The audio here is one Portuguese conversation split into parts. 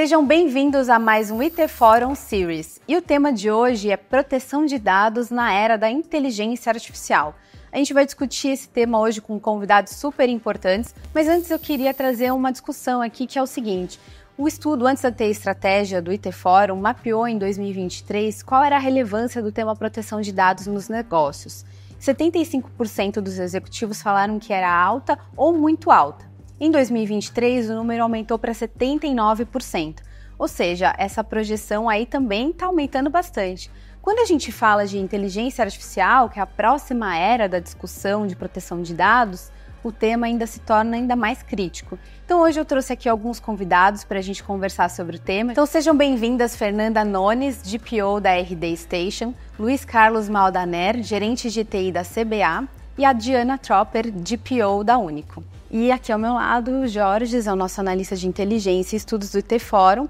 Sejam bem-vindos a mais um IT Forum Series. E o tema de hoje é proteção de dados na era da inteligência artificial. A gente vai discutir esse tema hoje com convidados super importantes, mas antes eu queria trazer uma discussão aqui que é o seguinte. O estudo Antes da T Estratégia do IT Forum mapeou em 2023 qual era a relevância do tema proteção de dados nos negócios. 75% dos executivos falaram que era alta ou muito alta. Em 2023, o número aumentou para 79%. Ou seja, essa projeção aí também está aumentando bastante. Quando a gente fala de inteligência artificial, que é a próxima era da discussão de proteção de dados, o tema ainda se torna ainda mais crítico. Então hoje eu trouxe aqui alguns convidados para a gente conversar sobre o tema. Então sejam bem-vindas Fernanda Nones, GPO da RD Station, Luiz Carlos Maldaner, gerente de TI da CBA, e a Diana Tropper, GPO da Único. E aqui ao meu lado, o Jorge, é o nosso analista de inteligência e estudos do IT Forum.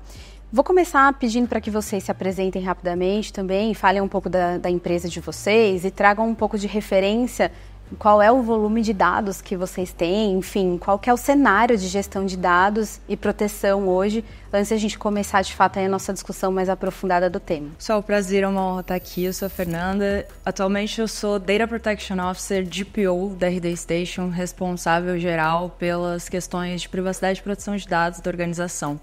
Vou começar pedindo para que vocês se apresentem rapidamente também, falem um pouco da empresa de vocês e tragam um pouco de referência. Qual é o volume de dados que vocês têm, enfim, qual que é o cenário de gestão de dados e proteção hoje, antes de a gente começar de fato a nossa discussão mais aprofundada do tema. Pessoal, prazer, é uma honra estar aqui, eu sou a Fernanda. Atualmente eu sou Data Protection Officer GPO da RD Station, responsável geral pelas questões de privacidade e proteção de dados da organização.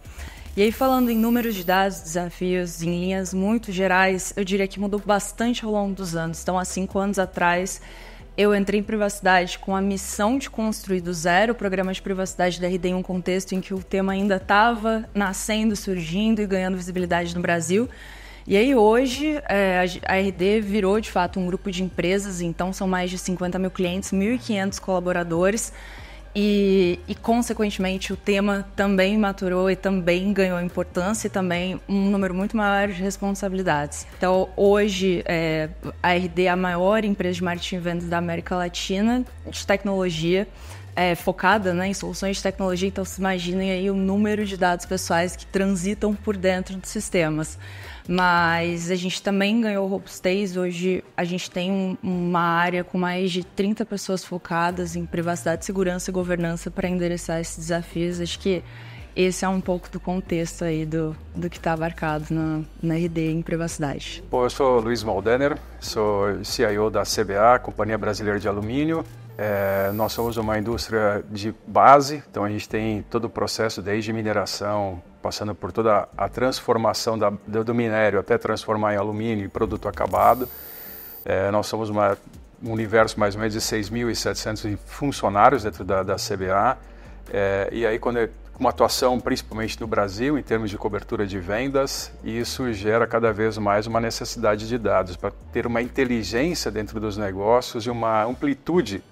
E aí, falando em números de dados, desafios, em linhas muito gerais, eu diria que mudou bastante ao longo dos anos. Então, há 5 anos atrás, eu entrei em privacidade com a missão de construir do zero o programa de privacidade da RD em um contexto em que o tema ainda estava nascendo, surgindo e ganhando visibilidade no Brasil. E aí hoje a RD virou de fato um grupo de empresas, então são mais de 50 mil clientes, 1.500 colaboradores. E, consequentemente, o tema também maturou e também ganhou importância e também um número muito maior de responsabilidades. Então, hoje, a RD é a maior empresa de marketing e vendas da América Latina de tecnologia, focada, né, em soluções de tecnologia. Então, se imaginem aí o número de dados pessoais que transitam por dentro dos sistemas. Mas a gente também ganhou robustez. Hoje a gente tem uma área com mais de 30 pessoas focadas em privacidade, segurança e governança para endereçar esses desafios. Acho que esse é um pouco do contexto aí do que está abarcado na RD em privacidade. Bom, eu sou Luiz Maldaner, sou CIO da CBA, Companhia Brasileira de Alumínio. Nós somos uma indústria de base, então a gente tem todo o processo desde mineração, passando por toda a transformação do minério até transformar em alumínio e produto acabado. Nós somos um universo mais ou menos de 6.700 funcionários dentro da CBA. E aí, com uma atuação principalmente no Brasil, em termos de cobertura de vendas, e isso gera cada vez mais uma necessidade de dados para ter uma inteligência dentro dos negócios e uma amplitude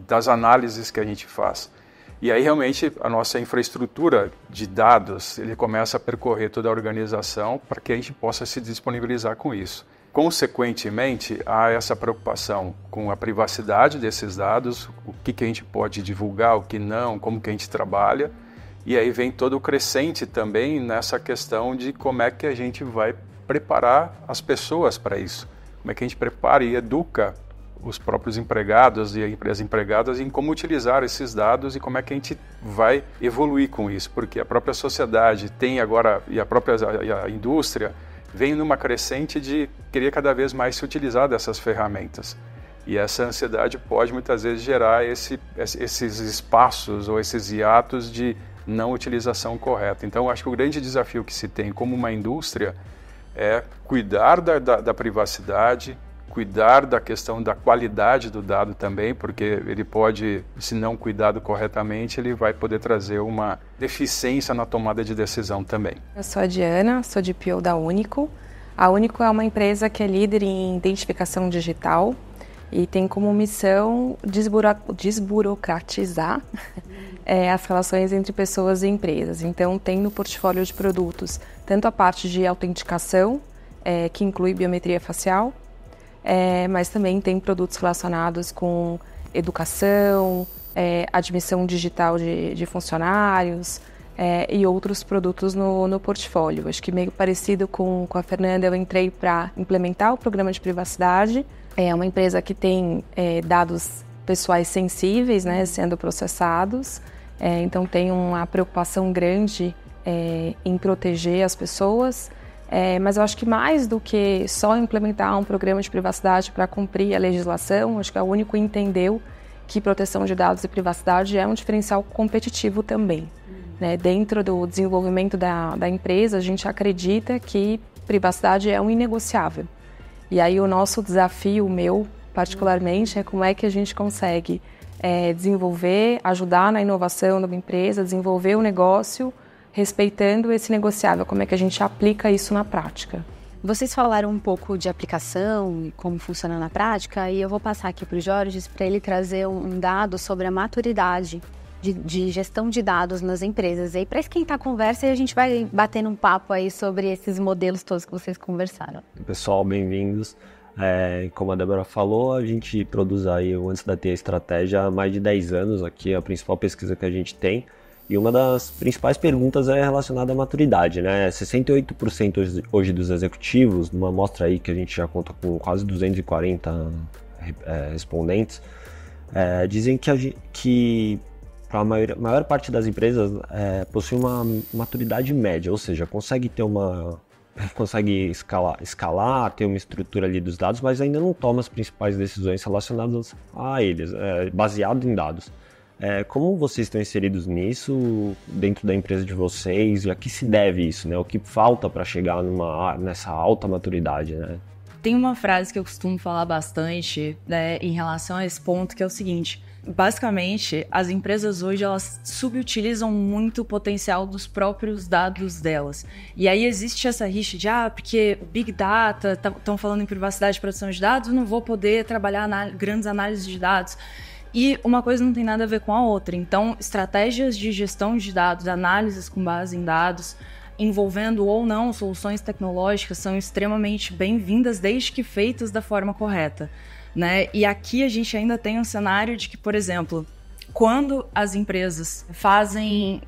das análises que a gente faz. E aí realmente a nossa infraestrutura de dados, ele começa a percorrer toda a organização para que a gente possa se disponibilizar com isso. Consequentemente, há essa preocupação com a privacidade desses dados, o que a gente pode divulgar, o que não, como que a gente trabalha. E aí vem todo o crescente também nessa questão de como é que a gente vai preparar as pessoas para isso. Como é que a gente prepara e educa os próprios empregados e as empregadas em como utilizar esses dados e como é que a gente vai evoluir com isso, porque a própria sociedade tem agora, e a indústria vem numa crescente de querer cada vez mais se utilizar dessas ferramentas. E essa ansiedade pode muitas vezes gerar esses espaços ou esses hiatos de não utilização correta. Então, acho que o grande desafio que se tem como uma indústria é cuidar da privacidade, cuidar da questão da qualidade do dado também, porque ele pode, se não cuidado corretamente, ele vai poder trazer uma deficiência na tomada de decisão também. Eu sou a Diana, sou GPO da Único. A Único é uma empresa que é líder em identificação digital e tem como missão desburocratizar as relações entre pessoas e empresas. Então, tem no portfólio de produtos tanto a parte de autenticação, que inclui biometria facial, mas também tem produtos relacionados com educação, admissão digital de funcionários e outros produtos no portfólio. Acho que meio parecido com a Fernanda, eu entrei para implementar o programa de privacidade. É uma empresa que tem dados pessoais sensíveis, né, sendo processados, então tem uma preocupação grande em proteger as pessoas, mas eu acho que mais do que só implementar um programa de privacidade para cumprir a legislação, acho que a Único entendeu que proteção de dados e privacidade é um diferencial competitivo também. Né? Dentro do desenvolvimento da empresa, a gente acredita que privacidade é um inegociável. E aí o nosso desafio, o meu particularmente, é como é que a gente consegue desenvolver, ajudar na inovação de uma empresa, desenvolver o negócio, respeitando esse negociável, como é que a gente aplica isso na prática. Vocês falaram um pouco de aplicação e como funciona na prática, e eu vou passar aqui para o Jorge para ele trazer um dado sobre a maturidade de gestão de dados nas empresas. E aí, para esquentar a conversa, a gente vai batendo um papo aí sobre esses modelos todos que vocês conversaram. Pessoal, bem-vindos. Como a Débora falou, a gente produz aí o Antes da TI Estratégia há mais de 10 anos, aqui é a principal pesquisa que a gente tem. E uma das principais perguntas é relacionada à maturidade, né? 68% hoje dos executivos, numa amostra aí que a gente já conta com quase 240 respondentes, dizem que a maior parte das empresas possui uma maturidade média, ou seja, consegue escalar, ter uma estrutura ali dos dados, mas ainda não toma as principais decisões relacionadas a eles, baseado em dados. Como vocês estão inseridos nisso, dentro da empresa de vocês, e a que se deve isso, né? O que falta para chegar nessa alta maturidade, né? Tem uma frase que eu costumo falar bastante, né, em relação a esse ponto, que é o seguinte: basicamente, as empresas hoje, elas subutilizam muito o potencial dos próprios dados delas. E aí existe essa rixa de, porque Big Data, estão falando em privacidade e proteção de dados, eu não vou poder trabalhar grandes análises de dados. E uma coisa não tem nada a ver com a outra. Então, estratégias de gestão de dados, análises com base em dados, envolvendo ou não soluções tecnológicas, são extremamente bem-vindas desde que feitas da forma correta. Né? E aqui a gente ainda tem um cenário de que, por exemplo, quando as empresas fazem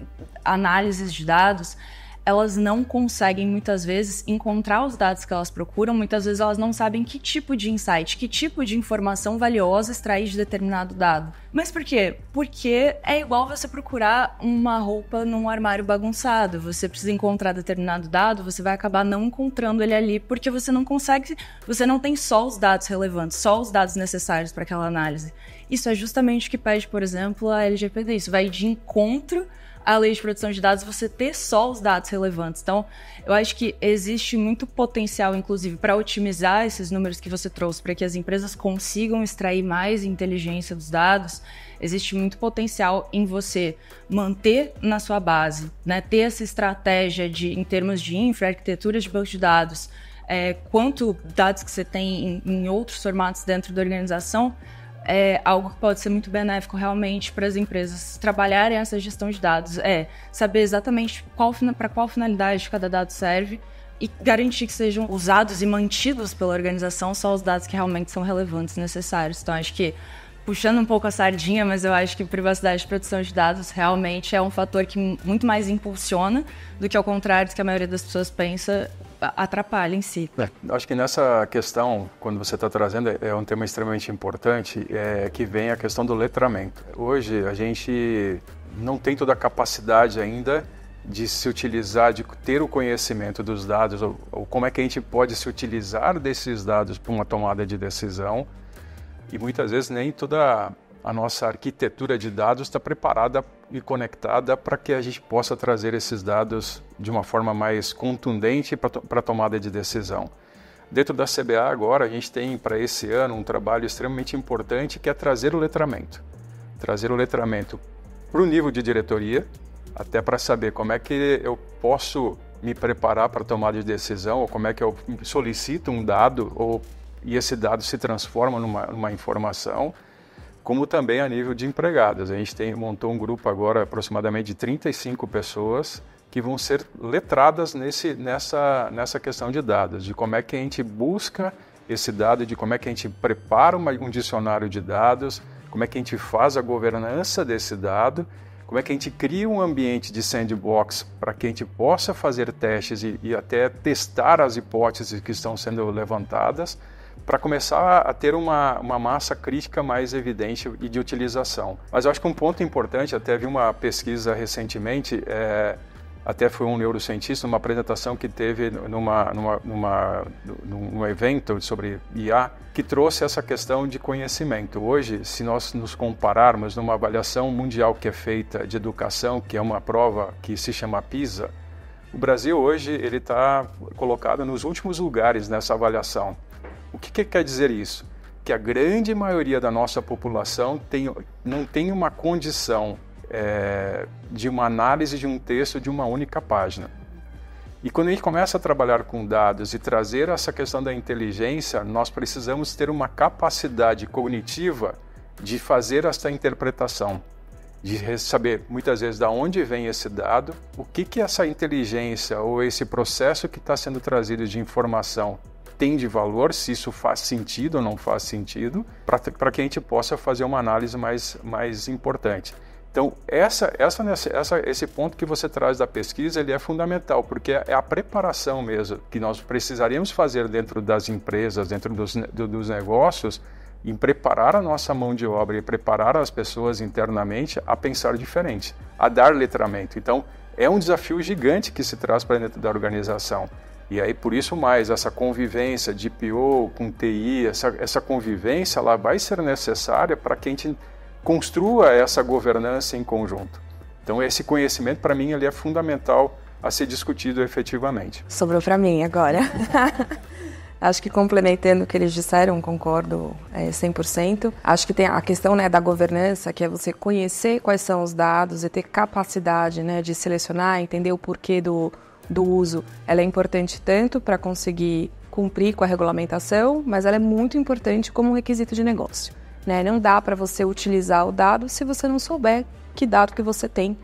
análises de dados, elas não conseguem, muitas vezes, encontrar os dados que elas procuram. Muitas vezes elas não sabem que tipo de insight, que tipo de informação valiosa extrair de determinado dado. Mas por quê? Porque é igual você procurar uma roupa num armário bagunçado. Você precisa encontrar determinado dado, você vai acabar não encontrando ele ali, porque você não consegue, você não tem só os dados relevantes, só os dados necessários para aquela análise. Isso é justamente o que pede, por exemplo, a LGPD. Isso vai de encontro a lei de proteção de dados, você ter só os dados relevantes. Então, eu acho que existe muito potencial, inclusive, para otimizar esses números que você trouxe, para que as empresas consigam extrair mais inteligência dos dados. Existe muito potencial em você manter na sua base, né, ter essa estratégia em termos de infra, arquitetura de banco de dados, quanto dados que você tem em outros formatos dentro da organização, é algo que pode ser muito benéfico realmente para as empresas trabalharem essa gestão de dados. Saber exatamente para qual finalidade cada dado serve e garantir que sejam usados e mantidos pela organização só os dados que realmente são relevantes e necessários. Então, acho que, puxando um pouco a sardinha, mas eu acho que privacidade e proteção de dados realmente é um fator que muito mais impulsiona do que, ao contrário do que a maioria das pessoas pensa, atrapalha em si. Acho que nessa questão, quando você está trazendo, é um tema extremamente importante, que vem a questão do letramento. Hoje, a gente não tem toda a capacidade ainda de se utilizar, de ter o conhecimento dos dados, ou como é que a gente pode se utilizar desses dados para uma tomada de decisão. E muitas vezes nem toda a nossa arquitetura de dados está preparada e conectada para que a gente possa trazer esses dados de uma forma mais contundente para a tomada de decisão. Dentro da CBA agora, a gente tem para esse ano um trabalho extremamente importante, que é trazer o letramento. Trazer o letramento para o nível de diretoria, até para saber como é que eu posso me preparar para a tomada de decisão, ou como é que eu solicito um dado, e esse dado se transforma numa informação, como também a nível de empregados. A gente montou um grupo agora, aproximadamente de 35 pessoas, que vão ser letradas nessa questão de dados, de como é que a gente busca esse dado, de como é que a gente prepara um dicionário de dados, como é que a gente faz a governança desse dado, como é que a gente cria um ambiente de sandbox para que a gente possa fazer testes e até testar as hipóteses que estão sendo levantadas, para começar a ter uma massa crítica mais evidente e de utilização. Mas eu acho que um ponto importante, até vi uma pesquisa recentemente, até foi um neurocientista, numa apresentação que teve num evento sobre IA, que trouxe essa questão de conhecimento. Hoje, se nós nos compararmos numa avaliação mundial que é feita de educação, que é uma prova que se chama PISA, o Brasil hoje ele está colocado nos últimos lugares nessa avaliação. O que quer dizer isso? Que a grande maioria da nossa população não tem uma condição de uma análise de um texto de uma única página. E quando a gente começa a trabalhar com dados e trazer essa questão da inteligência, nós precisamos ter uma capacidade cognitiva de fazer essa interpretação, de saber muitas vezes de onde vem esse dado, o que essa inteligência ou esse processo que está sendo trazido de informação tem de valor, se isso faz sentido ou não faz sentido, para que a gente possa fazer uma análise mais importante. Então, esse ponto que você traz da pesquisa, ele é fundamental, porque é a preparação mesmo que nós precisaríamos fazer dentro das empresas, dentro dos negócios, em preparar a nossa mão de obra e preparar as pessoas internamente a pensar diferente, a dar letramento. Então, é um desafio gigante que se traz para dentro da organização. E aí, por isso mais, essa convivência de PO com TI, essa convivência, ela vai ser necessária para que a gente construa essa governança em conjunto. Então, esse conhecimento, para mim, ele é fundamental a ser discutido efetivamente. Sobrou para mim agora. Acho que complementando o que eles disseram, concordo 100%. Acho que tem a questão, né, da governança, que é você conhecer quais são os dados e ter capacidade, né, de selecionar, entender o porquê do uso. Ela é importante tanto para conseguir cumprir com a regulamentação, mas ela é muito importante como um requisito de negócio. Né? Não dá para você utilizar o dado se você não souber que dado que você tem.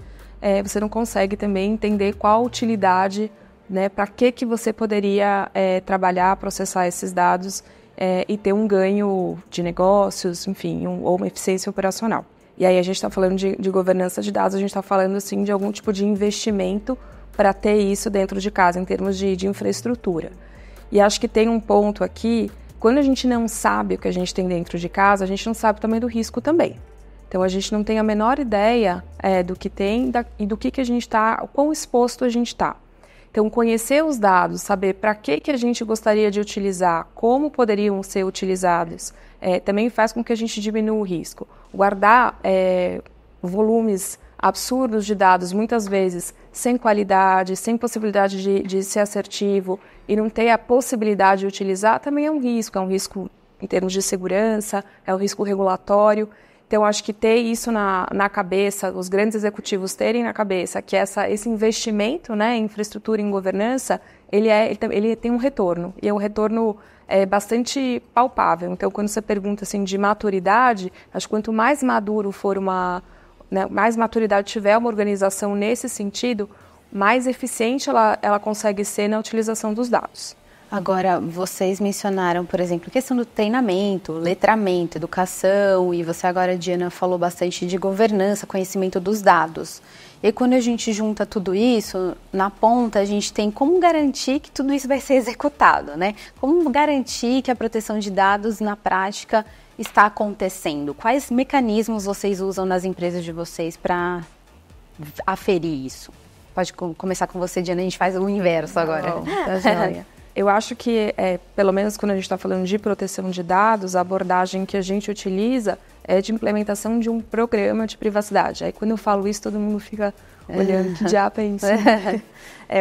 Você não consegue também entender qual a utilidade, né, para que você poderia trabalhar, processar esses dados e ter um ganho de negócios, enfim, ou uma eficiência operacional. E aí a gente está falando de governança de dados, a gente está falando assim, de algum tipo de investimento para ter isso dentro de casa, em termos de infraestrutura. E acho que tem um ponto aqui, quando a gente não sabe o que a gente tem dentro de casa, a gente não sabe o tamanho do risco também. Então a gente não tem a menor ideia do que tem e do que a gente está, o quão exposto a gente está. Então conhecer os dados, saber para que a gente gostaria de utilizar, como poderiam ser utilizados, também faz com que a gente diminua o risco. Guardar volumes absurdos de dados, muitas vezes sem qualidade, sem possibilidade de ser assertivo e não ter a possibilidade de utilizar, também é um risco em termos de segurança, é um risco regulatório. Então, acho que ter isso na cabeça, os grandes executivos terem na cabeça que esse investimento, né, em infraestrutura e em governança, ele tem um retorno, e é um retorno bastante palpável. Então, quando você pergunta assim, de maturidade, acho que quanto mais maduro for mais maturidade tiver uma organização nesse sentido, mais eficiente ela consegue ser na utilização dos dados. Agora, vocês mencionaram, por exemplo, a questão do treinamento, letramento, educação, e você agora, Diana, falou bastante de governança, conhecimento dos dados. E quando a gente junta tudo isso, na ponta a gente tem como garantir que tudo isso vai ser executado, né? Como garantir que a proteção de dados na prática está acontecendo? Quais mecanismos vocês usam nas empresas de vocês para aferir isso? Pode começar com você, Diana, a gente faz o inverso agora. Tá joia. Eu acho que, pelo menos quando a gente está falando de proteção de dados, a abordagem que a gente utiliza é de implementação de um programa de privacidade. Aí quando eu falo isso, todo mundo fica olhando, que diabo é isso?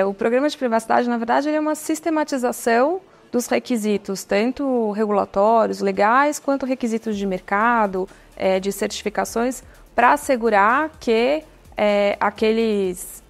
O programa de privacidade, na verdade, ele é uma sistematização dos requisitos, tanto regulatórios, legais, quanto requisitos de mercado, de certificações, para assegurar que aqueles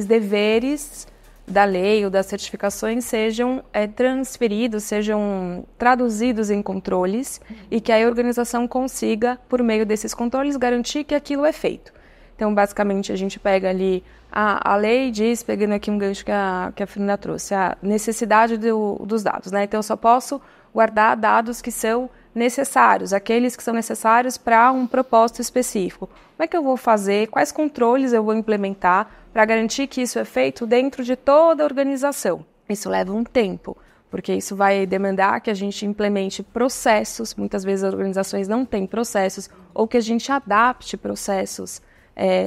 deveres da lei ou das certificações sejam transferidos, sejam traduzidos em controles e que a organização consiga, por meio desses controles, garantir que aquilo é feito. Então, basicamente, a gente pega ali, a lei diz, pegando aqui um gancho que a Fernanda trouxe, a necessidade dos dados, né? Então, eu só posso guardar dados que são necessários, aqueles que são necessários para um propósito específico. Como é que eu vou fazer? Quais controles eu vou implementar para garantir que isso é feito dentro de toda a organização? Isso leva um tempo, porque isso vai demandar que a gente implemente processos, muitas vezes as organizações não têm processos, ou que a gente adapte processos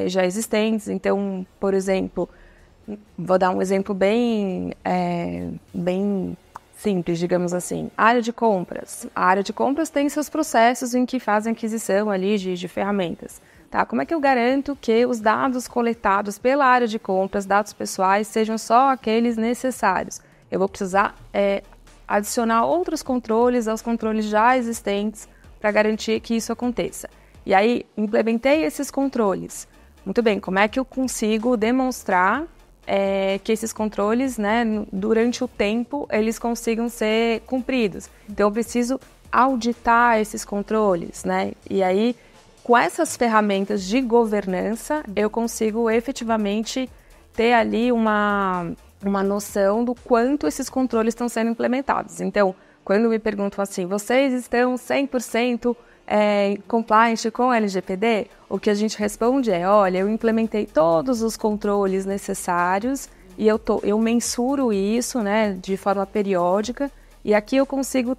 já existentes. Então, por exemplo, vou dar um exemplo bem simples, digamos assim. Área de compras. A área de compras tem seus processos em que fazem aquisição ali de ferramentas. Tá? Como é que eu garanto que os dados coletados pela área de compras, dados pessoais, sejam só aqueles necessários? Eu vou precisar adicionar outros controles aos controles já existentes para garantir que isso aconteça. E aí, implementei esses controles. Muito bem, como é que eu consigo demonstrar que esses controles, né, durante o tempo, eles consigam ser cumpridos? Então, eu preciso auditar esses controles, né? E aí, com essas ferramentas de governança, eu consigo efetivamente ter ali uma noção do quanto esses controles estão sendo implementados. Então, quando me perguntam assim, vocês estão 100% compliant com o LGPD? O que a gente responde é, olha, eu implementei todos os controles necessários e eu mensuro isso, né, de forma periódica, e aqui eu consigo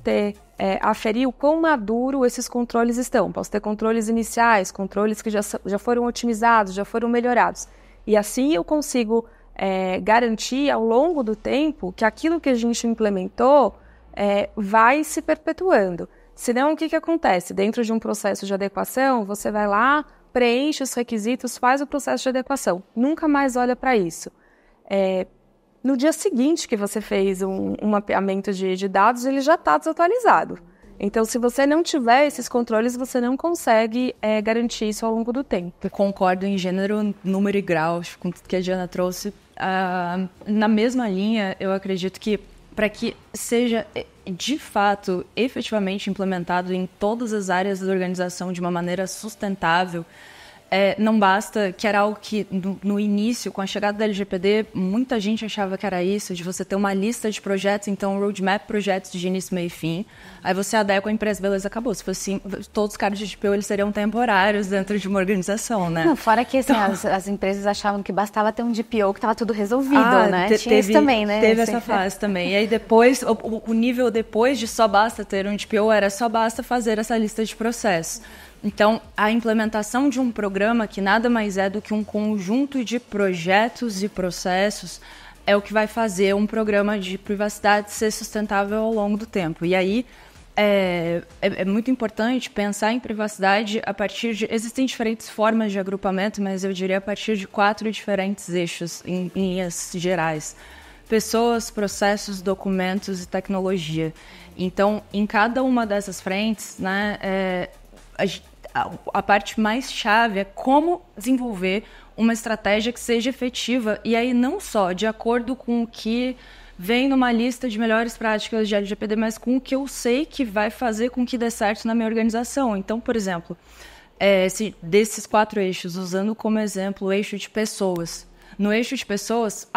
aferir o quão maduro esses controles estão. Posso ter controles iniciais, controles que já foram otimizados, já foram melhorados. E assim eu consigo garantir ao longo do tempo que aquilo que a gente implementou vai se perpetuando. Senão, o que acontece? Dentro de um processo de adequação, você vai lá, preenche os requisitos, faz o processo de adequação. Nunca mais olha para isso. No dia seguinte que você fez um mapeamento de dados, ele já está desatualizado. Então, se você não tiver esses controles, você não consegue garantir isso ao longo do tempo. Eu concordo em gênero, número e grau com tudo que a Diana trouxe. Na mesma linha, eu acredito que para que seja, de fato, efetivamente implementado em todas as áreas da organização de uma maneira sustentável, não basta, que era algo que no início, com a chegada da LGPD, muita gente achava que era isso, de você ter uma lista de projetos, então roadmap projetos de início, meio e fim, aí você adequa a empresa, beleza, acabou. Se fosse assim, todos os caras de GPO, eles seriam temporários dentro de uma organização, né? Não, fora que assim, então, as empresas achavam que bastava ter um DPO que estava tudo resolvido, né? Tinha isso também, né? Teve essa fase também. E aí depois, o nível depois de só basta ter um DPO era só basta fazer essa lista de processos. Então, a implementação de um programa que nada mais é do que um conjunto de projetos e processos é o que vai fazer um programa de privacidade ser sustentável ao longo do tempo. E aí, é muito importante pensar em privacidade a partir de... Existem diferentes formas de agrupamento, mas eu diria a partir de 4 diferentes eixos em linhas gerais. Pessoas, processos, documentos e tecnologia. Então, em cada uma dessas frentes, né, a parte mais chave é como desenvolver uma estratégia que seja efetiva, e aí não só de acordo com o que vem numa lista de melhores práticas de LGPD, mas com o que eu sei que vai fazer com que dê certo na minha organização. Então, por exemplo, desses 4 eixos, usando como exemplo o eixo de pessoas. No eixo de pessoas,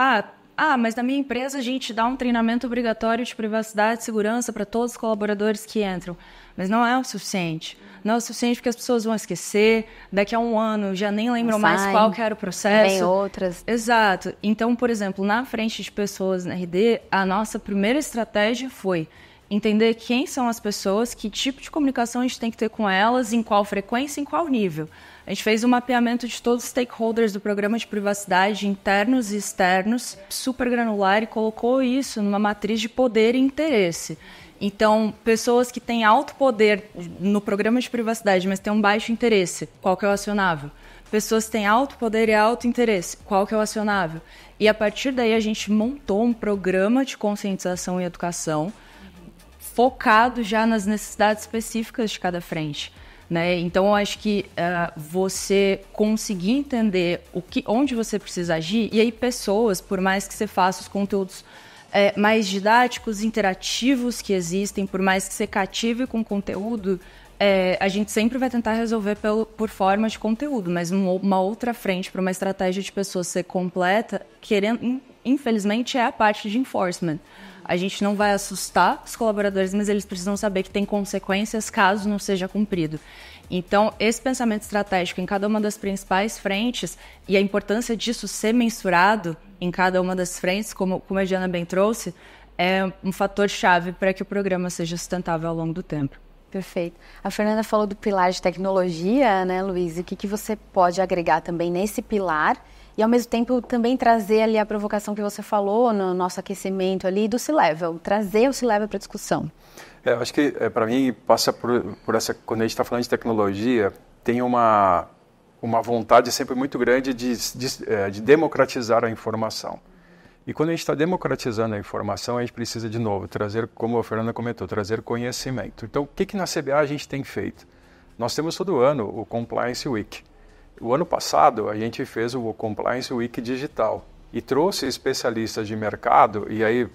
mas na minha empresa a gente dá um treinamento obrigatório de privacidade e segurança para todos os colaboradores que entram. Mas não é o suficiente. Não é o suficiente porque as pessoas vão esquecer, daqui a um ano já nem lembram mais qual que era o processo. Vem outras. Exato. Então, por exemplo, na frente de pessoas na RD, a nossa primeira estratégia foi entender quem são as pessoas, que tipo de comunicação a gente tem que ter com elas, em qual frequência, em qual nível. A gente fez um mapeamento de todos os stakeholders do programa de privacidade, internos e externos, super granular, e colocou isso numa matriz de poder e interesse. Então, pessoas que têm alto poder no programa de privacidade, mas têm um baixo interesse, qual que é o acionável? Pessoas que têm alto poder e alto interesse, qual que é o acionável? E a partir daí a gente montou um programa de conscientização e educação focado já nas necessidades específicas de cada frente, né? Então, eu acho que você conseguir entender onde você precisa agir, e aí pessoas, por mais que você faça os conteúdos mais didáticos, interativos que existem, por mais que você cative com conteúdo, a gente sempre vai tentar resolver por forma de conteúdo, mas uma outra frente para uma estratégia de pessoas ser completa, infelizmente, é a parte de enforcement. A gente não vai assustar os colaboradores, mas eles precisam saber que tem consequências caso não seja cumprido. Então, esse pensamento estratégico em cada uma das principais frentes e a importância disso ser mensurado em cada uma das frentes, como a Diana bem trouxe, é um fator-chave para que o programa seja sustentável ao longo do tempo. Perfeito. A Fernanda falou do pilar de tecnologia, né, Luiz? E o que você pode agregar também nesse pilar e ao mesmo tempo também trazer ali a provocação que você falou no nosso aquecimento ali do C-Level, trazer o C-Level para a discussão. Eu acho que, para mim, passa por essa, quando a gente está falando de tecnologia, tem uma vontade sempre muito grande de democratizar a informação. E quando a gente está democratizando a informação, a gente precisa, de novo, trazer, como a Fernanda comentou, trazer conhecimento. Então, o que na CBA a gente tem feito? Nós temos todo ano o Compliance Week. O ano passado, a gente fez o Compliance Week digital e trouxe especialistas de mercado, e aí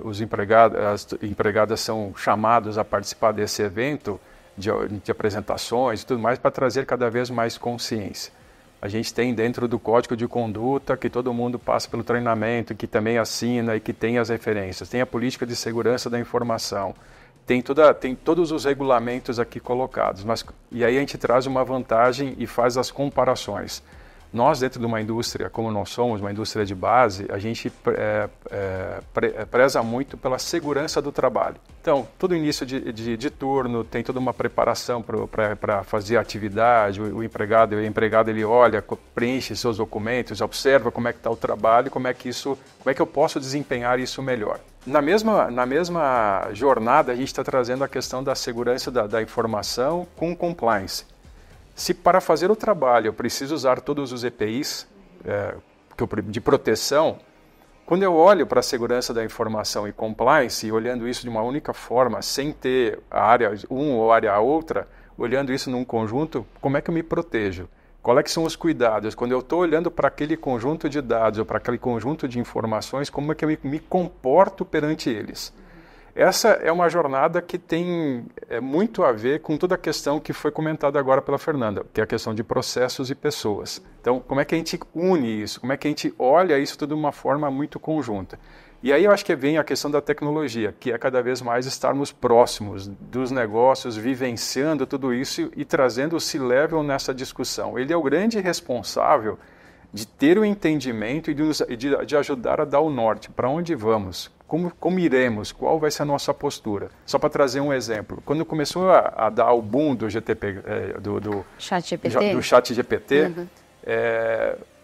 as empregadas são chamados a participar desse evento de apresentações e tudo mais, para trazer cada vez mais consciência. A gente tem dentro do código de conduta, que todo mundo passa pelo treinamento, que também assina e que tem as referências. Tem a política de segurança da informação. Tem todos os regulamentos aqui colocados. E aí a gente traz uma vantagem e faz as comparações. Nós, dentro de uma indústria, como nós somos, uma indústria de base, a gente preza muito pela segurança do trabalho. Então, todo início de turno tem toda uma preparação para fazer a atividade, o empregado ele olha, preenche seus documentos, observa como é que está o trabalho, como é que eu posso desempenhar isso melhor. Na mesma jornada, a gente está trazendo a questão da segurança da informação com compliance. Se para fazer o trabalho eu preciso usar todos os EPIs de proteção, quando eu olho para a segurança da informação e compliance, e olhando isso de uma única forma, sem ter a área 1 ou a área outra, olhando isso num conjunto, como é que eu me protejo? Qual é que são os cuidados? Quando eu estou olhando para aquele conjunto de dados ou para aquele conjunto de informações, como é que eu me comporto perante eles? Essa é uma jornada que tem muito a ver com toda a questão que foi comentada agora pela Fernanda, que é a questão de processos e pessoas. Então, como é que a gente une isso? Como é que a gente olha isso tudo de uma forma muito conjunta? E aí eu acho que vem a questão da tecnologia, que é cada vez mais estarmos próximos dos negócios, vivenciando tudo isso e trazendo o C-Level nessa discussão. Ele é o grande responsável de ter o entendimento e de ajudar a dar o norte, para onde vamos. Como iremos? Qual vai ser a nossa postura? Só para trazer um exemplo. Quando começou a dar o boom do GTP, do ChatGPT,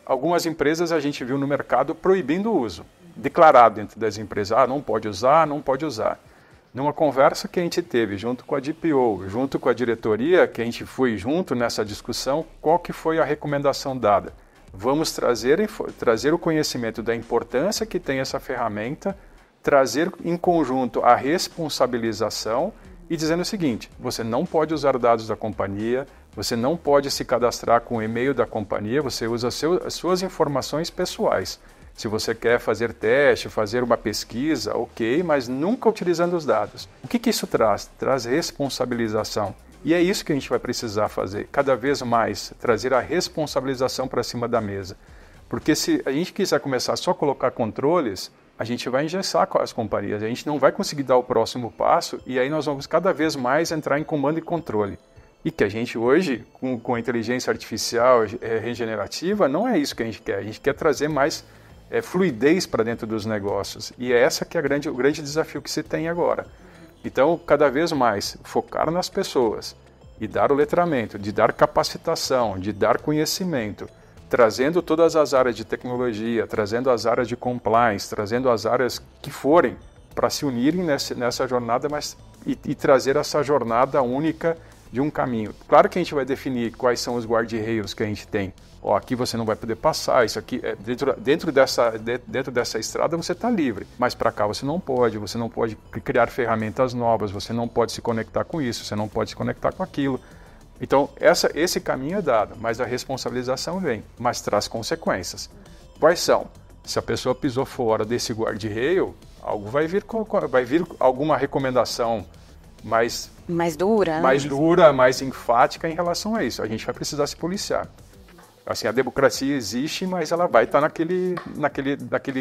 algumas empresas a gente viu no mercado proibindo o uso. Declarado dentro das empresas, não pode usar, não pode usar. Numa conversa que a gente teve junto com a DPO, junto com a diretoria, que a gente foi junto nessa discussão, qual que foi a recomendação dada? Vamos trazer o conhecimento da importância que tem essa ferramenta, trazer em conjunto a responsabilização e dizendo o seguinte: você não pode usar dados da companhia, você não pode se cadastrar com o e-mail da companhia, você usa as suas informações pessoais. Se você quer fazer teste, fazer uma pesquisa, ok, mas nunca utilizando os dados. O que isso traz? Traz responsabilização. E é isso que a gente vai precisar fazer, cada vez mais, trazer a responsabilização para cima da mesa. Porque se a gente quiser começar só a colocar controles, a gente vai engessar com as companhias, a gente não vai conseguir dar o próximo passo e aí nós vamos cada vez mais entrar em comando e controle. E que a gente hoje, com a inteligência artificial regenerativa, não é isso que a gente quer trazer mais fluidez para dentro dos negócios. E é essa que é o grande desafio que se tem agora. Então, cada vez mais, focar nas pessoas e dar o letramento, de dar capacitação, de dar conhecimento, trazendo todas as áreas de tecnologia, trazendo as áreas de compliance, trazendo as áreas que forem para se unirem nessa jornada, mas e trazer essa jornada única de um caminho. Claro que a gente vai definir quais são os guardrails que a gente tem. Aqui você não vai poder passar, isso aqui dentro dessa estrada você está livre, mas para cá você não pode criar ferramentas novas, você não pode se conectar com isso, você não pode se conectar com aquilo. Então, esse caminho é dado, mas a responsabilização vem, mas traz consequências. Quais são? Se a pessoa pisou fora desse guardrail, vai vir alguma recomendação mais dura, mais enfática em relação a isso. A gente vai precisar se policiar. Assim, a democracia existe, mas ela vai estar naquele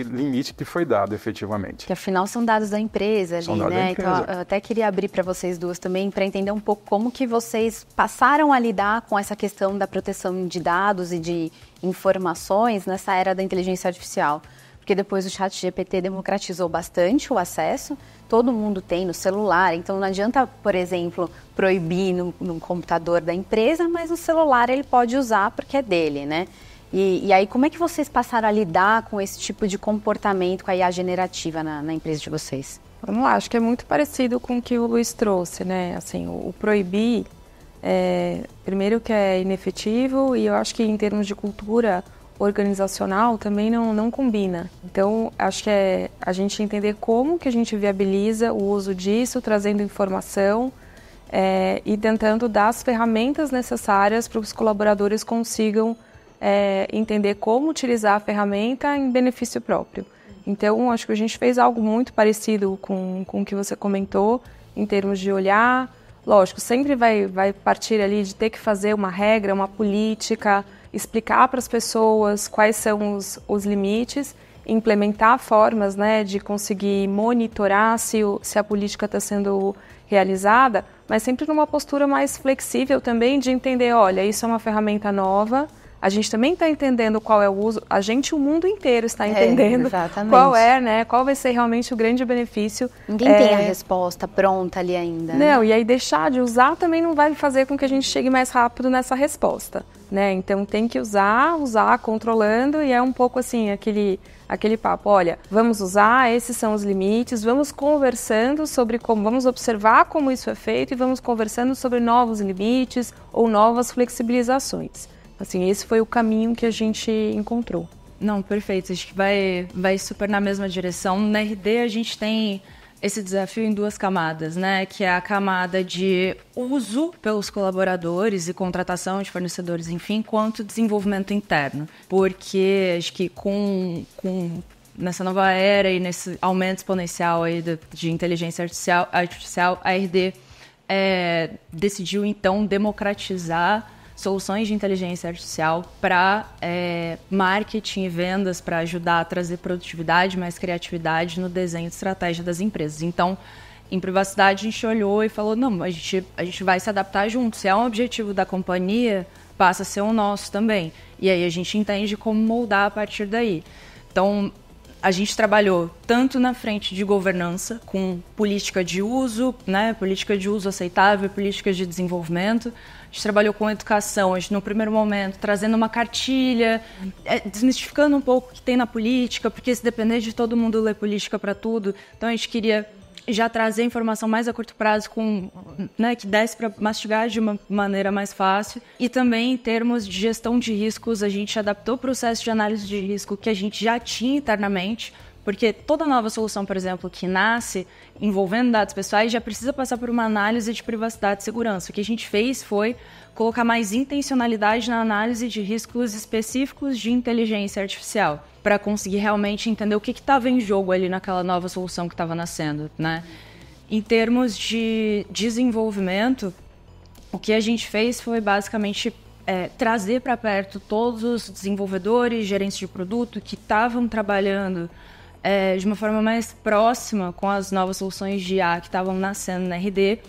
limite que foi dado, efetivamente. Que afinal são dados da empresa ali, né? Então, eu até queria abrir para vocês duas também, para entender um pouco como que vocês passaram a lidar com essa questão da proteção de dados e de informações nessa era da inteligência artificial. Porque depois o ChatGPT democratizou bastante o acesso, todo mundo tem no celular, então não adianta, por exemplo, proibir no computador da empresa, mas no celular ele pode usar porque é dele, né? E aí, como é que vocês passaram a lidar com esse tipo de comportamento com a IA generativa na empresa de vocês? Vamos lá, acho que é muito parecido com o que o Luiz trouxe, né? Assim, o proibir, primeiro que é inefetivo, e eu acho que em termos de cultura organizacional também não combina. Então, acho que é a gente entender como que a gente viabiliza o uso disso, trazendo informação e tentando dar as ferramentas necessárias para que os colaboradores consigam entender como utilizar a ferramenta em benefício próprio. Então, acho que a gente fez algo muito parecido com o que você comentou, em termos de olhar. Lógico, sempre vai partir ali de ter que fazer uma regra, uma política, explicar para as pessoas quais são os limites, implementar formas, né, de conseguir monitorar se a política está sendo realizada, mas sempre numa postura mais flexível também de entender, olha, isso é uma ferramenta nova, a gente também está entendendo qual é o uso, o mundo inteiro está entendendo qual vai ser realmente o grande benefício. Ninguém tem a resposta pronta ali ainda. Não, e aí deixar de usar também não vai fazer com que a gente chegue mais rápido nessa resposta, né? Então tem que usar controlando, e é um pouco assim, aquele papo, olha, vamos usar, esses são os limites, vamos conversando sobre como, vamos observar como isso é feito e vamos conversando sobre novos limites ou novas flexibilizações. Assim, esse foi o caminho que a gente encontrou. Não, perfeito. Acho que vai super na mesma direção. Na RD a gente tem esse desafio em duas camadas, né? Que é a camada de uso pelos colaboradores e contratação de fornecedores, enfim, quanto desenvolvimento interno. Porque acho que nessa nova era e nesse aumento exponencial aí de inteligência artificial, a RD decidiu então democratizar soluções de inteligência artificial para marketing e vendas, para ajudar a trazer produtividade, mais criatividade no desenho de estratégia das empresas. Então, em privacidade, a gente olhou e falou, não, a gente vai se adaptar junto. Se é um objetivo da companhia, passa a ser o nosso também. E aí a gente entende como moldar a partir daí. Então, a gente trabalhou tanto na frente de governança, com política de uso, né, política de uso aceitável, políticas de desenvolvimento. A gente trabalhou com educação, a gente, no primeiro momento, trazendo uma cartilha, desmistificando um pouco o que tem na política, porque se depender de todo mundo ler política para tudo, então a gente queria já trazer informação mais a curto prazo, que desse para mastigar de uma maneira mais fácil. E também, em termos de gestão de riscos, a gente adaptou o processo de análise de risco que a gente já tinha internamente, porque toda nova solução, por exemplo, que nasce envolvendo dados pessoais já precisa passar por uma análise de privacidade e segurança. O que a gente fez foi colocar mais intencionalidade na análise de riscos específicos de inteligência artificial, para conseguir realmente entender o que estava em jogo ali naquela nova solução que estava nascendo, né? Em termos de desenvolvimento, o que a gente fez foi basicamente trazer para perto todos os desenvolvedores, gerentes de produto que estavam trabalhando de uma forma mais próxima com as novas soluções de IA que estavam nascendo na RD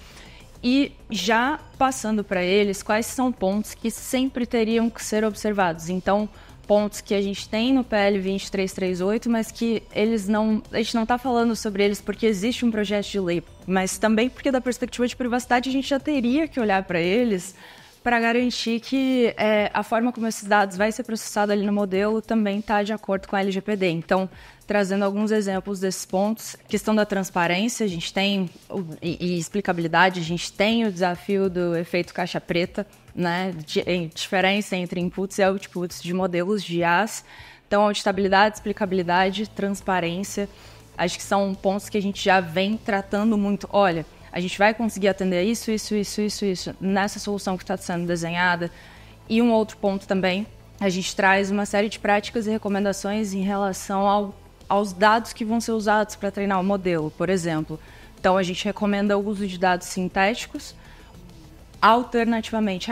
e já passando para eles quais são pontos que sempre teriam que ser observados. Então, pontos que a gente tem no PL 2338, mas que a gente não está falando sobre eles porque existe um projeto de lei, mas também porque da perspectiva de privacidade a gente já teria que olhar para eles para garantir que a forma como esses dados vai ser processado ali no modelo também está de acordo com a LGPD. Então, trazendo alguns exemplos desses pontos, questão da transparência, a gente tem, e explicabilidade, a gente tem o desafio do efeito caixa preta, né? Diferença entre inputs e outputs de modelos de IaaS. Então, auditabilidade, explicabilidade, transparência, acho que são pontos que a gente já vem tratando muito. Olha, a gente vai conseguir atender isso nessa solução que está sendo desenhada. E um outro ponto também, a gente traz uma série de práticas e recomendações em relação aos dados que vão ser usados para treinar o modelo, por exemplo. Então, a gente recomenda o uso de dados sintéticos. Alternativamente,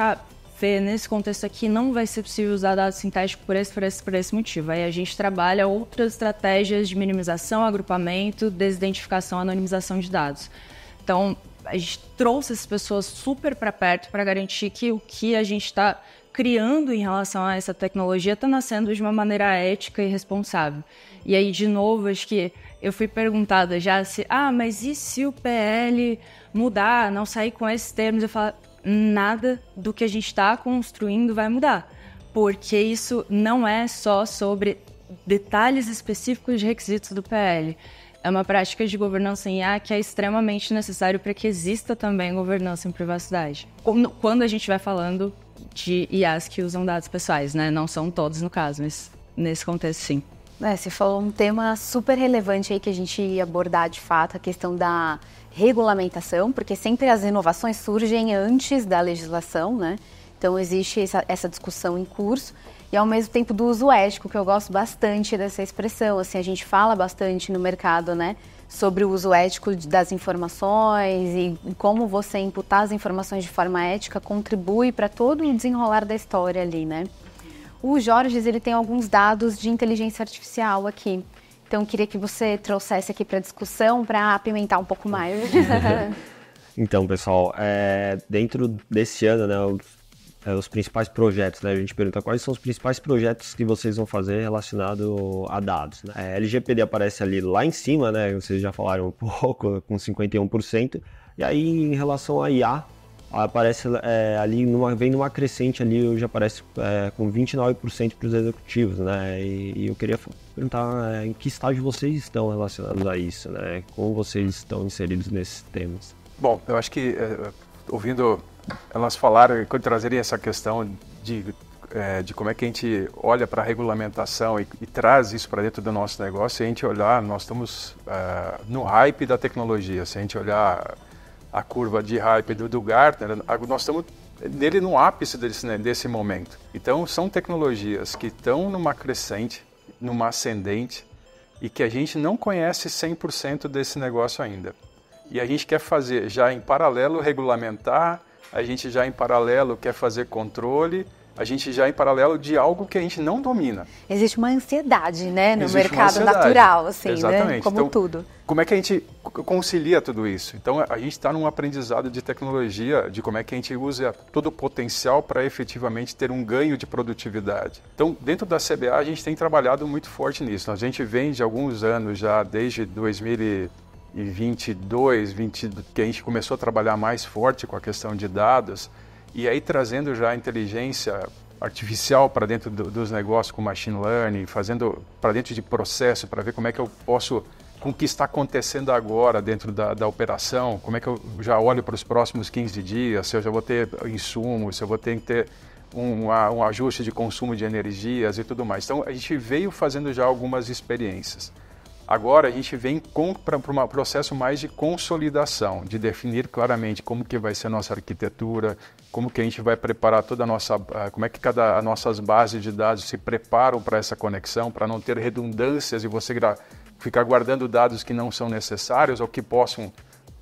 Fê, nesse contexto aqui não vai ser possível usar dados sintéticos por esse motivo. Aí a gente trabalha outras estratégias de minimização, agrupamento, desidentificação, anonimização de dados. Então, a gente trouxe essas pessoas super para perto para garantir que o que a gente está criando em relação a essa tecnologia está nascendo de uma maneira ética e responsável. E aí, de novo, acho que eu fui perguntada já mas e se o PL mudar, não sair com esses termos? Eu falo, nada do que a gente está construindo vai mudar. porque isso não é só sobre detalhes específicos de requisitos do PL. É uma prática de governança em IA que é extremamente necessário para que exista também governança em privacidade. Quando a gente vai falando de IAs que usam dados pessoais, né? Não são todos no caso, mas nesse contexto sim. Você falou um tema super relevante aí que a gente ia abordar de fato, a questão da regulamentação, porque sempre as inovações surgem antes da legislação, né? Então existe essa discussão em curso. E ao mesmo tempo do uso ético, que eu gosto bastante dessa expressão, assim, a gente fala bastante no mercado, né, sobre o uso ético das informações e como você imputar as informações de forma ética contribui para todo o desenrolar da história ali, né. O Jorge, ele tem alguns dados de inteligência artificial aqui, então eu queria que você trouxesse aqui para a discussão para apimentar um pouco mais. Então, pessoal, dentro desse ano, né, os principais projetos, né? A gente pergunta quais são os principais projetos que vocês vão fazer relacionado a dados, né? LGPD aparece ali lá em cima, né? Vocês já falaram um pouco, com 51%. E aí, em relação a IA, aparece ali, vem numa crescente ali, hoje aparece com 29% para os executivos, né? E eu queria perguntar em que estágio vocês estão relacionados a isso, né? Como vocês estão inseridos nesses temas? Bom, eu acho que, ouvindo elas falaram, quando trazerem essa questão de como é que a gente olha para a regulamentação e traz isso para dentro do nosso negócio, se a gente olhar, nós estamos no hype da tecnologia, se a gente olhar a curva de hype do Gartner, nós estamos nele no ápice desse momento. Então, são tecnologias que estão numa crescente, numa ascendente, e que a gente não conhece 100% desse negócio ainda. E a gente quer fazer, já em paralelo, regulamentar, a gente já em paralelo quer fazer controle, a gente já em paralelo de algo que a gente não domina. Existe uma ansiedade, né, no mercado natural, assim, exatamente, né, como então, tudo. Como é que a gente concilia tudo isso? Então, a gente está num aprendizado de tecnologia, de como é que a gente usa todo o potencial para efetivamente ter um ganho de produtividade. Então, dentro da CBA, a gente tem trabalhado muito forte nisso. A gente vem de alguns anos já, desde 2022, que a gente começou a trabalhar mais forte com a questão de dados, e aí trazendo já a inteligência artificial para dentro dos negócios com machine learning, fazendo para dentro de processo, para ver como é que eu posso, com o que está acontecendo agora dentro da operação, como é que eu já olho para os próximos 15 dias, se eu já vou ter insumos, se eu vou ter que ter um ajuste de consumo de energias e tudo mais. Então, a gente veio fazendo já algumas experiências. Agora a gente vem para um processo mais de consolidação, de definir claramente como que vai ser a nossa arquitetura, como que a gente vai preparar toda a nossa, como é que as nossas bases de dados se preparam para essa conexão, para não ter redundâncias e você ficar guardando dados que não são necessários ou que possam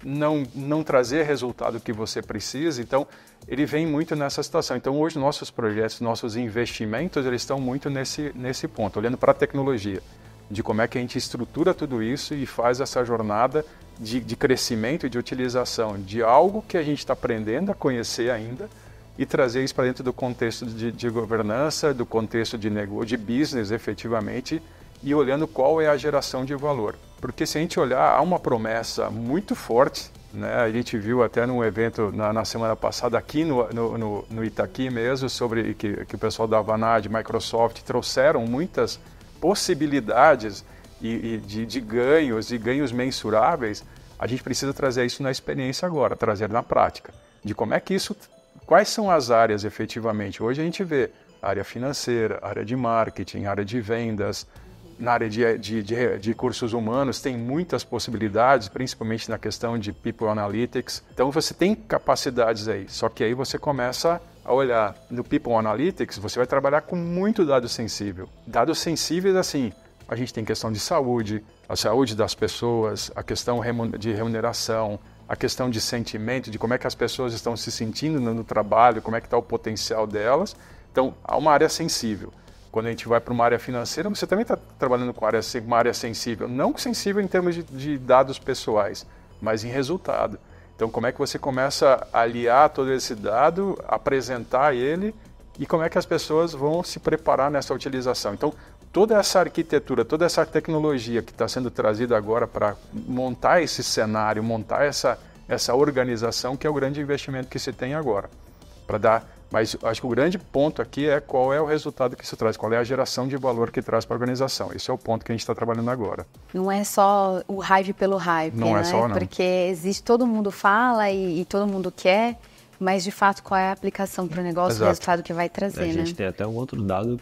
não trazer resultado que você precisa. Então, ele vem muito nessa situação. Então, hoje nossos projetos, nossos investimentos, eles estão muito nesse ponto, olhando para a tecnologia, de como é que a gente estrutura tudo isso e faz essa jornada de crescimento e de utilização de algo que a gente está aprendendo a conhecer ainda e trazer isso para dentro do contexto de governança, do contexto de negócio, de business efetivamente, e olhando qual é a geração de valor. Porque se a gente olhar, há uma promessa muito forte, né? A gente viu até num evento na semana passada aqui no Itaqui mesmo, sobre que o pessoal da Vanad, Microsoft, trouxeram muitas possibilidades de ganhos mensuráveis. A gente precisa trazer isso na experiência agora, trazer na prática, de como é que isso, quais são as áreas efetivamente. Hoje a gente vê área financeira, área de marketing, área de vendas, na área de recursos humanos tem muitas possibilidades, principalmente na questão de People Analytics. Então você tem capacidades aí, só que aí você começa a olhar no People Analytics, você vai trabalhar com muito dado sensível. Dados sensíveis, assim, a gente tem questão de saúde, a saúde das pessoas, a questão de remuneração, a questão de sentimento, de como é que as pessoas estão se sentindo no trabalho, como é que está o potencial delas. Então, há uma área sensível. Quando a gente vai para uma área financeira, você também está trabalhando com uma área sensível. Não sensível em termos de dados pessoais, mas em resultado. Então, como é que você começa a aliar todo esse dado, apresentar ele e como é que as pessoas vão se preparar nessa utilização. Então, toda essa arquitetura, toda essa tecnologia que está sendo trazida agora para montar esse cenário, montar essa organização, que é o grande investimento que se tem agora, para dar Mas acho que o grande ponto aqui é qual é o resultado que isso traz, qual é a geração de valor que traz para a organização. Esse é o ponto que a gente está trabalhando agora. Não é só o hype pelo hype, não né? É só, não. Porque existe, todo mundo fala e todo mundo quer, mas de fato qual é a aplicação para o negócio, Exato. O resultado que vai trazer, A gente tem até um outro dado,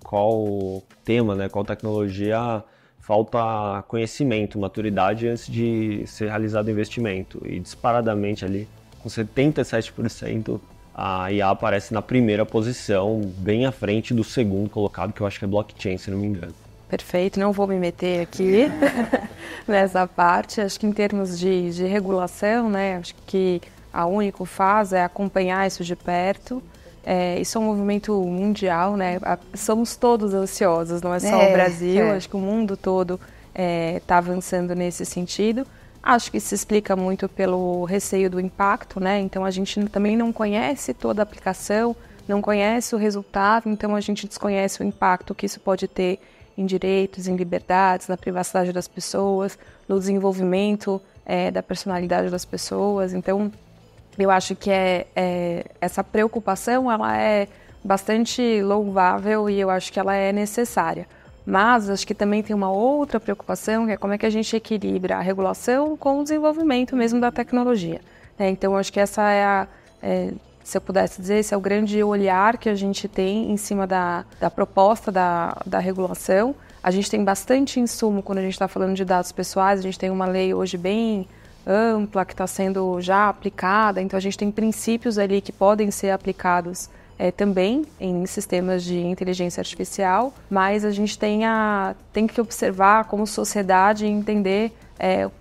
qual tema, né, qual tecnologia falta conhecimento, maturidade antes de ser realizado o investimento. E disparadamente ali, com 77%, a IA aparece na primeira posição, bem à frente do segundo colocado, que eu acho que é blockchain, se não me engano. Perfeito, não vou me meter aqui nessa parte. Acho que em termos de regulação, né, acho que a Único faz é acompanhar isso de perto. Isso é um movimento mundial, né? Somos todos ansiosos, não é só o Brasil, acho que o mundo todo está avançando nesse sentido. Acho que se explica muito pelo receio do impacto, né? Então a gente também não conhece toda a aplicação, não conhece o resultado, então a gente desconhece o impacto que isso pode ter em direitos, em liberdades, na privacidade das pessoas, no desenvolvimento da personalidade das pessoas. Então eu acho que essa preocupação ela é bastante louvável e eu acho que ela é necessária. Mas acho que também tem uma outra preocupação, que é como é que a gente equilibra a regulação com o desenvolvimento mesmo da tecnologia. Então acho que essa se eu pudesse dizer, esse é o grande olhar que a gente tem em cima da proposta da regulação. A gente tem bastante insumo quando a gente está falando de dados pessoais, a gente tem uma lei hoje bem ampla que está sendo já aplicada, então a gente tem princípios ali que podem ser aplicados também em sistemas de inteligência artificial, mas a gente tem que observar como sociedade e entender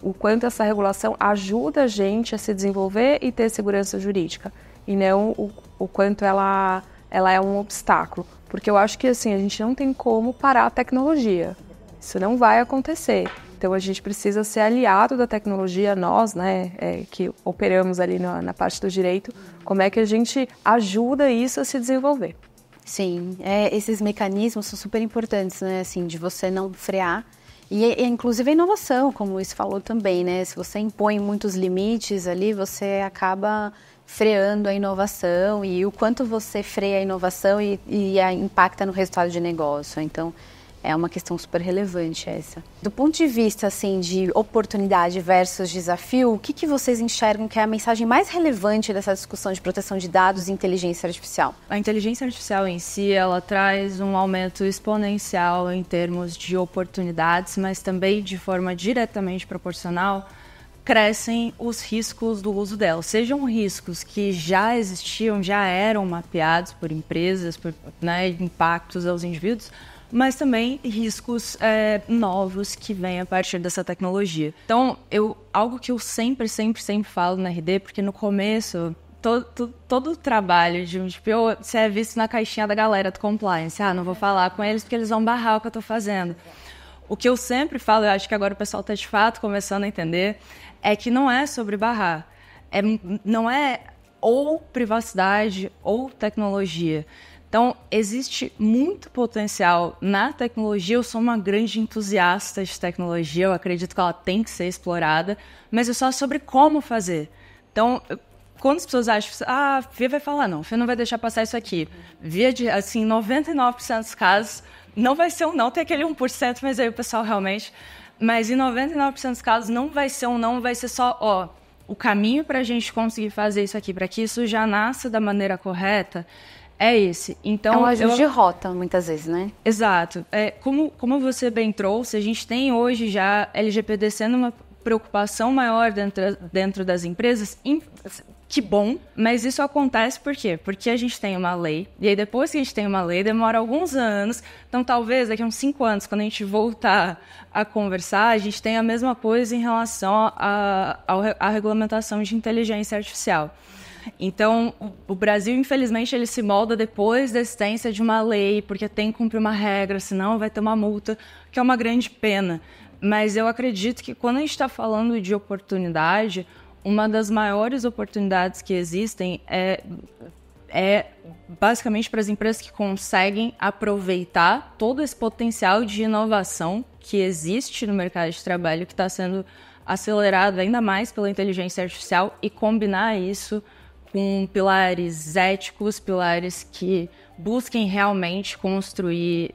o quanto essa regulação ajuda a gente a se desenvolver e ter segurança jurídica, e não o quanto ela é um obstáculo, porque eu acho que assim, a gente não tem como parar a tecnologia, isso não vai acontecer. Então a gente precisa ser aliado da tecnologia, nós, né, que operamos ali na parte do direito, como é que a gente ajuda isso a se desenvolver. Sim, esses mecanismos são super importantes, né, assim, de você não frear. E inclusive a inovação, como o Luiz falou também, né, se você impõe muitos limites ali, você acaba freando a inovação e o quanto você freia a inovação e impacta no resultado de negócio. Então, é uma questão super relevante essa. Do ponto de vista assim, de oportunidade versus desafio, o que vocês enxergam que é a mensagem mais relevante dessa discussão de proteção de dados e inteligência artificial? A inteligência artificial em si, ela traz um aumento exponencial em termos de oportunidades, mas também de forma diretamente proporcional, crescem os riscos do uso dela. Sejam riscos que já existiam, já eram mapeados por empresas, por impactos aos indivíduos, mas também riscos novos que vêm a partir dessa tecnologia. Então, algo que eu sempre falo na RD, porque no começo, todo o trabalho de um DPO, você é visto na caixinha da galera do compliance. Não vou falar com eles porque eles vão barrar o que eu estou fazendo. O que eu sempre falo, eu acho que agora o pessoal está de fato começando a entender, é que não é sobre barrar. Não é ou privacidade ou tecnologia. Então, existe muito potencial na tecnologia. Eu sou uma grande entusiasta de tecnologia, eu acredito que ela tem que ser explorada, mas é só sobre como fazer. Então, quando as pessoas acham, a Fia vai falar, não, a Fia não vai deixar passar isso aqui. Via de, assim, 99% dos casos, não vai ser um não, tem aquele 1%, mas aí o pessoal realmente... Mas em 99% dos casos, não vai ser um não, vai ser só, o caminho para a gente conseguir fazer isso aqui, para que isso já nasça da maneira correta, é esse. Então, é um ajuste de rota, muitas vezes, né? Exato. Como você bem trouxe, a gente tem hoje já LGPD sendo uma preocupação maior dentro das empresas. Que bom, mas isso acontece por quê? Porque a gente tem uma lei, e aí depois que a gente tem uma lei, demora alguns anos, então talvez daqui a uns 5 anos, quando a gente voltar a conversar, a gente tenha a mesma coisa em relação à regulamentação de inteligência artificial. Então, o Brasil, infelizmente, ele se molda depois da existência de uma lei, porque tem que cumprir uma regra, senão vai ter uma multa, que é uma grande pena. Mas eu acredito que quando a gente está falando de oportunidade, uma das maiores oportunidades que existem é basicamente para as empresas que conseguem aproveitar todo esse potencial de inovação que existe no mercado de trabalho, que está sendo acelerado ainda mais pela inteligência artificial, e combinar isso com pilares éticos, pilares que busquem realmente construir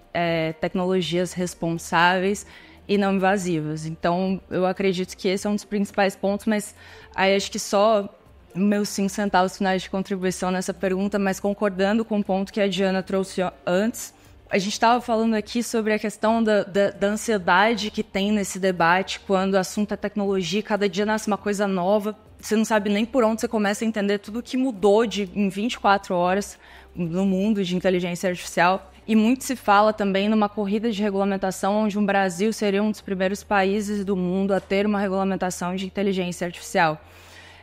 tecnologias responsáveis e não invasivas. Então, eu acredito que esse é um dos principais pontos, mas aí acho que só meus 5 centavos finais de contribuição nessa pergunta, mas concordando com o ponto que a Diana trouxe antes, a gente estava falando aqui sobre a questão da ansiedade que tem nesse debate quando o assunto é tecnologia, cada dia nasce uma coisa nova, você não sabe nem por onde você começa a entender tudo que mudou em 24 horas no mundo de inteligência artificial. E muito se fala também numa corrida de regulamentação onde o Brasil seria um dos primeiros países do mundo a ter uma regulamentação de inteligência artificial.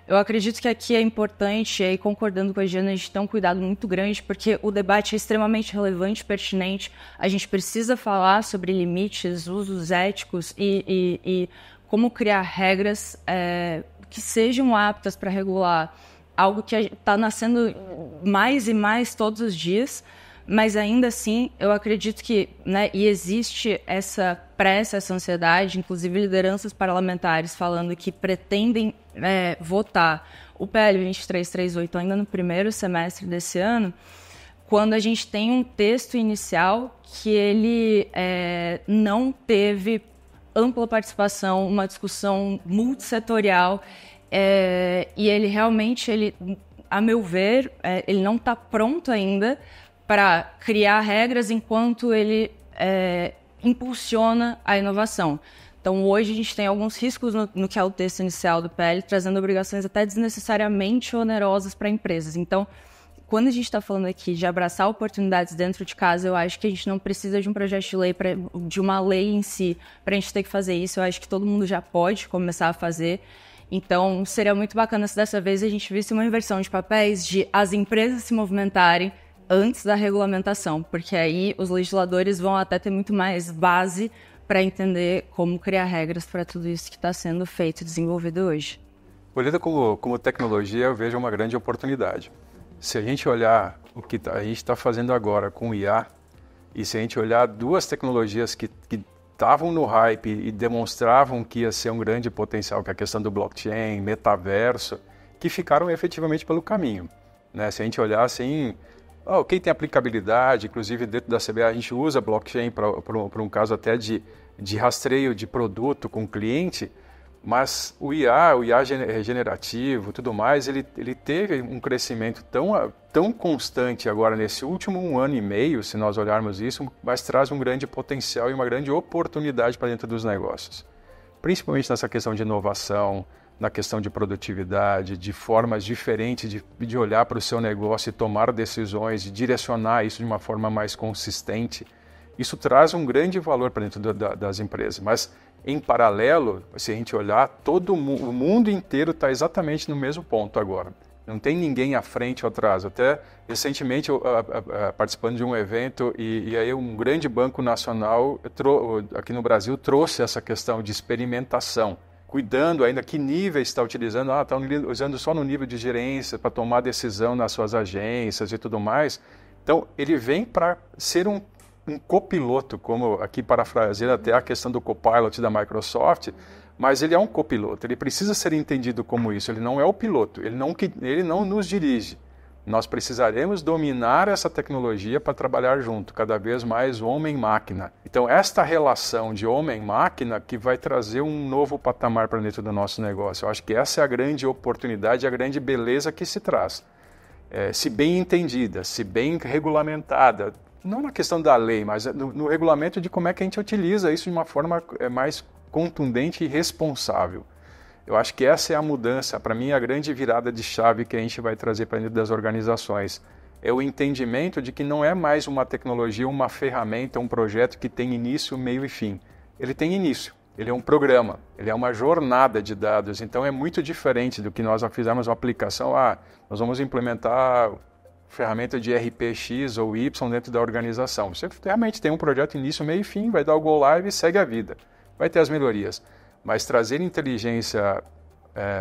Eu acredito que aqui é importante, e aí concordando com a Diana, a gente tem um cuidado muito grande, porque o debate é extremamente relevante e pertinente. A gente precisa falar sobre limites, usos éticos e como criar regras que sejam aptas para regular algo que está nascendo mais e mais todos os dias. Mas ainda assim, eu acredito que, e existe essa pressa, essa ansiedade, inclusive lideranças parlamentares falando que pretendem votar o PL 2338 ainda no primeiro semestre desse ano, quando a gente tem um texto inicial que ele não teve ampla participação, uma discussão multissetorial, e ele realmente, a meu ver, ele não está pronto ainda para criar regras enquanto ele impulsiona a inovação. Então, hoje a gente tem alguns riscos no que é o texto inicial do PL, trazendo obrigações até desnecessariamente onerosas para empresas. Então, quando a gente está falando aqui de abraçar oportunidades dentro de casa, eu acho que a gente não precisa de um projeto de lei, de uma lei em si, para a gente ter que fazer isso. Eu acho que todo mundo já pode começar a fazer. Então, seria muito bacana se dessa vez a gente visse uma inversão de papéis, de as empresas se movimentarem antes da regulamentação, porque aí os legisladores vão até ter muito mais base para entender como criar regras para tudo isso que está sendo feito e desenvolvido hoje. Olhando como tecnologia, eu vejo uma grande oportunidade. Se a gente olhar o que a gente está fazendo agora com o IA, e se a gente olhar duas tecnologias que estavam no hype e demonstravam que ia ser um grande potencial, que é a questão do blockchain, metaverso, que ficaram efetivamente pelo caminho. Se a gente olhar assim, quem tem aplicabilidade, inclusive dentro da CBA a gente usa blockchain para um caso até de rastreio de produto com o cliente, mas o IA regenerativo, tudo mais, ele teve um crescimento tão constante agora nesse último 1 ano e meio, se nós olharmos isso, mas traz um grande potencial e uma grande oportunidade para dentro dos negócios. Principalmente nessa questão de inovação, na questão de produtividade, de formas diferentes de olhar para o seu negócio e tomar decisões, de direcionar isso de uma forma mais consistente. Isso traz um grande valor para dentro das empresas. Mas, em paralelo, se a gente olhar, o mundo inteiro está exatamente no mesmo ponto agora. Não tem ninguém à frente ou atrás. Até recentemente, participando de um evento, e aí um grande banco nacional aqui no Brasil trouxe essa questão de experimentação, cuidando ainda que nível está utilizando, está usando só no nível de gerência para tomar decisão nas suas agências e tudo mais. Então, ele vem para ser um copiloto, como aqui parafraseando até a questão do copilot da Microsoft, mas ele é um copiloto, ele precisa ser entendido como isso, ele não é o piloto, ele não nos dirige. Nós precisaremos dominar essa tecnologia para trabalhar junto, cada vez mais homem-máquina. Então, esta relação de homem-máquina que vai trazer um novo patamar para dentro do nosso negócio. Eu acho que essa é a grande oportunidade, a grande beleza que se traz. Se bem entendida, se bem regulamentada, não na questão da lei, mas no regulamento de como é que a gente utiliza isso de uma forma mais contundente e responsável. Eu acho que essa é a mudança, para mim, a grande virada de chave que a gente vai trazer para dentro das organizações. É o entendimento de que não é mais uma tecnologia, uma ferramenta, um projeto que tem início, meio e fim. Ele tem início, ele é um programa, ele é uma jornada de dados, então é muito diferente do que nós fizemos uma aplicação, nós vamos implementar ferramenta de RP X ou Y dentro da organização. Você realmente tem um projeto início, meio e fim, vai dar o go live e segue a vida. Vai ter as melhorias. Mas trazer inteligência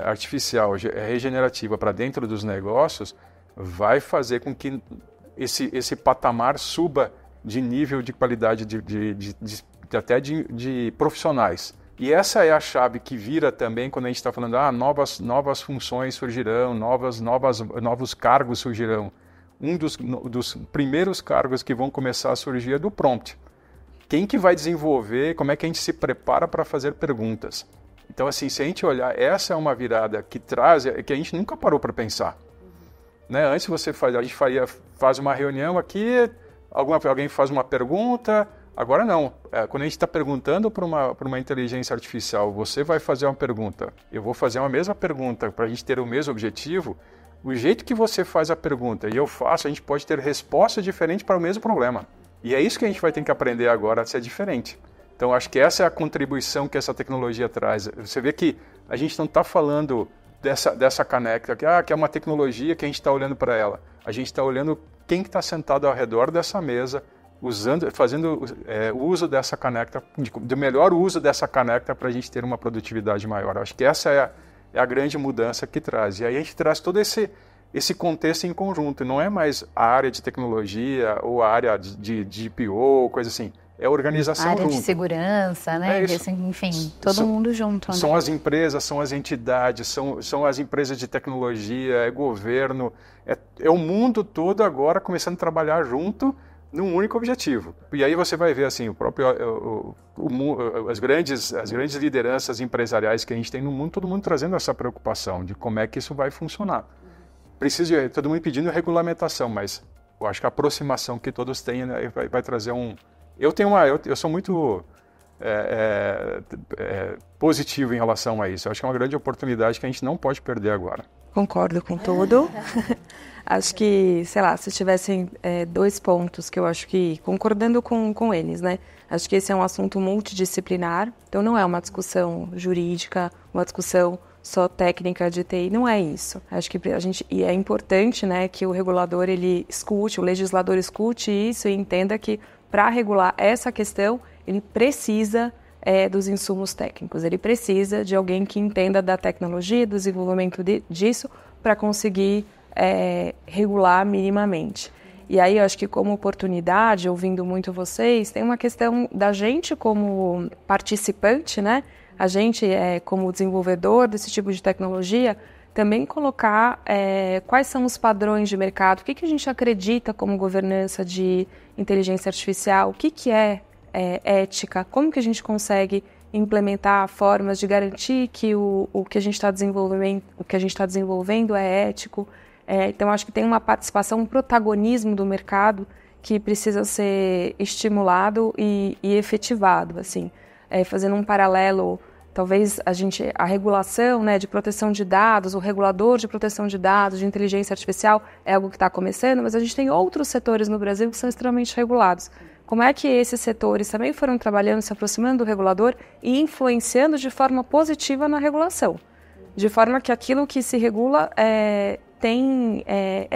artificial regenerativa para dentro dos negócios vai fazer com que esse patamar suba de nível de qualidade até de profissionais. E essa é a chave que vira também quando a gente está falando, novas funções surgirão, novos cargos surgirão. Um dos primeiros cargos que vão começar a surgir é do prompt. Quem que vai desenvolver, como é que a gente se prepara para fazer perguntas? Então, assim, se a gente olhar, essa é uma virada que traz, que a gente nunca parou para pensar. Né? Antes a gente faz uma reunião aqui, alguém faz uma pergunta, agora não. Quando a gente está perguntando para uma inteligência artificial, você vai fazer uma pergunta, eu vou fazer uma mesma pergunta para a gente ter o mesmo objetivo, o jeito que você faz a pergunta e eu faço, a gente pode ter resposta diferente para o mesmo problema. E é isso que a gente vai ter que aprender agora a ser diferente. Então, acho que essa é a contribuição que essa tecnologia traz. Você vê que a gente não está falando dessa caneca, que é uma tecnologia que a gente está olhando para ela. A gente está olhando quem está sentado ao redor dessa mesa, fazendo uso dessa caneca, do melhor uso dessa caneca para a gente ter uma produtividade maior. Acho que essa é a grande mudança que traz. E aí a gente traz todo esse contexto em conjunto. Não é mais a área de tecnologia ou a área de GPO, coisa assim. É a organização junto. A área de junto. segurança, né? Enfim, todo mundo junto. Né? São as empresas, são as entidades, são as empresas de tecnologia, é governo, é o mundo todo agora começando a trabalhar junto num único objetivo. E aí você vai ver assim, as grandes lideranças empresariais que a gente tem no mundo, todo mundo trazendo essa preocupação de como é que isso vai funcionar. Precisa todo mundo pedindo regulamentação, mas eu acho que a aproximação que todos têm, né, vai trazer um... Eu sou muito positivo em relação a isso. Eu acho que é uma grande oportunidade que a gente não pode perder agora. Concordo com tudo. Acho que, sei lá, se tivessem 2 pontos que eu acho que, concordando com eles, né? Acho que esse é um assunto multidisciplinar, então não é uma discussão jurídica, uma discussão só técnica de TI, não é isso. Acho que e é importante, né, que o regulador, ele escute, o legislador escute isso e entenda que para regular essa questão, ele precisa dos insumos técnicos, ele precisa de alguém que entenda da tecnologia, do desenvolvimento disso, para conseguir regular minimamente. E aí, eu acho que como oportunidade, ouvindo muito vocês, tem uma questão da gente como participante, né? A gente, como desenvolvedor desse tipo de tecnologia, também colocar quais são os padrões de mercado, o que a gente acredita como governança de inteligência artificial, o que é ética, como que a gente consegue implementar formas de garantir que o que a gente está desenvolvendo é ético. Então, acho que tem uma participação, um protagonismo do mercado que precisa ser estimulado e efetivado, assim. Fazendo um paralelo, talvez a regulação, né, de proteção de dados, o regulador de proteção de dados, de inteligência artificial, é algo que está começando, mas a gente tem outros setores no Brasil que são extremamente regulados. Como é que esses setores também foram trabalhando, se aproximando do regulador e influenciando de forma positiva na regulação? De forma que aquilo que se regula é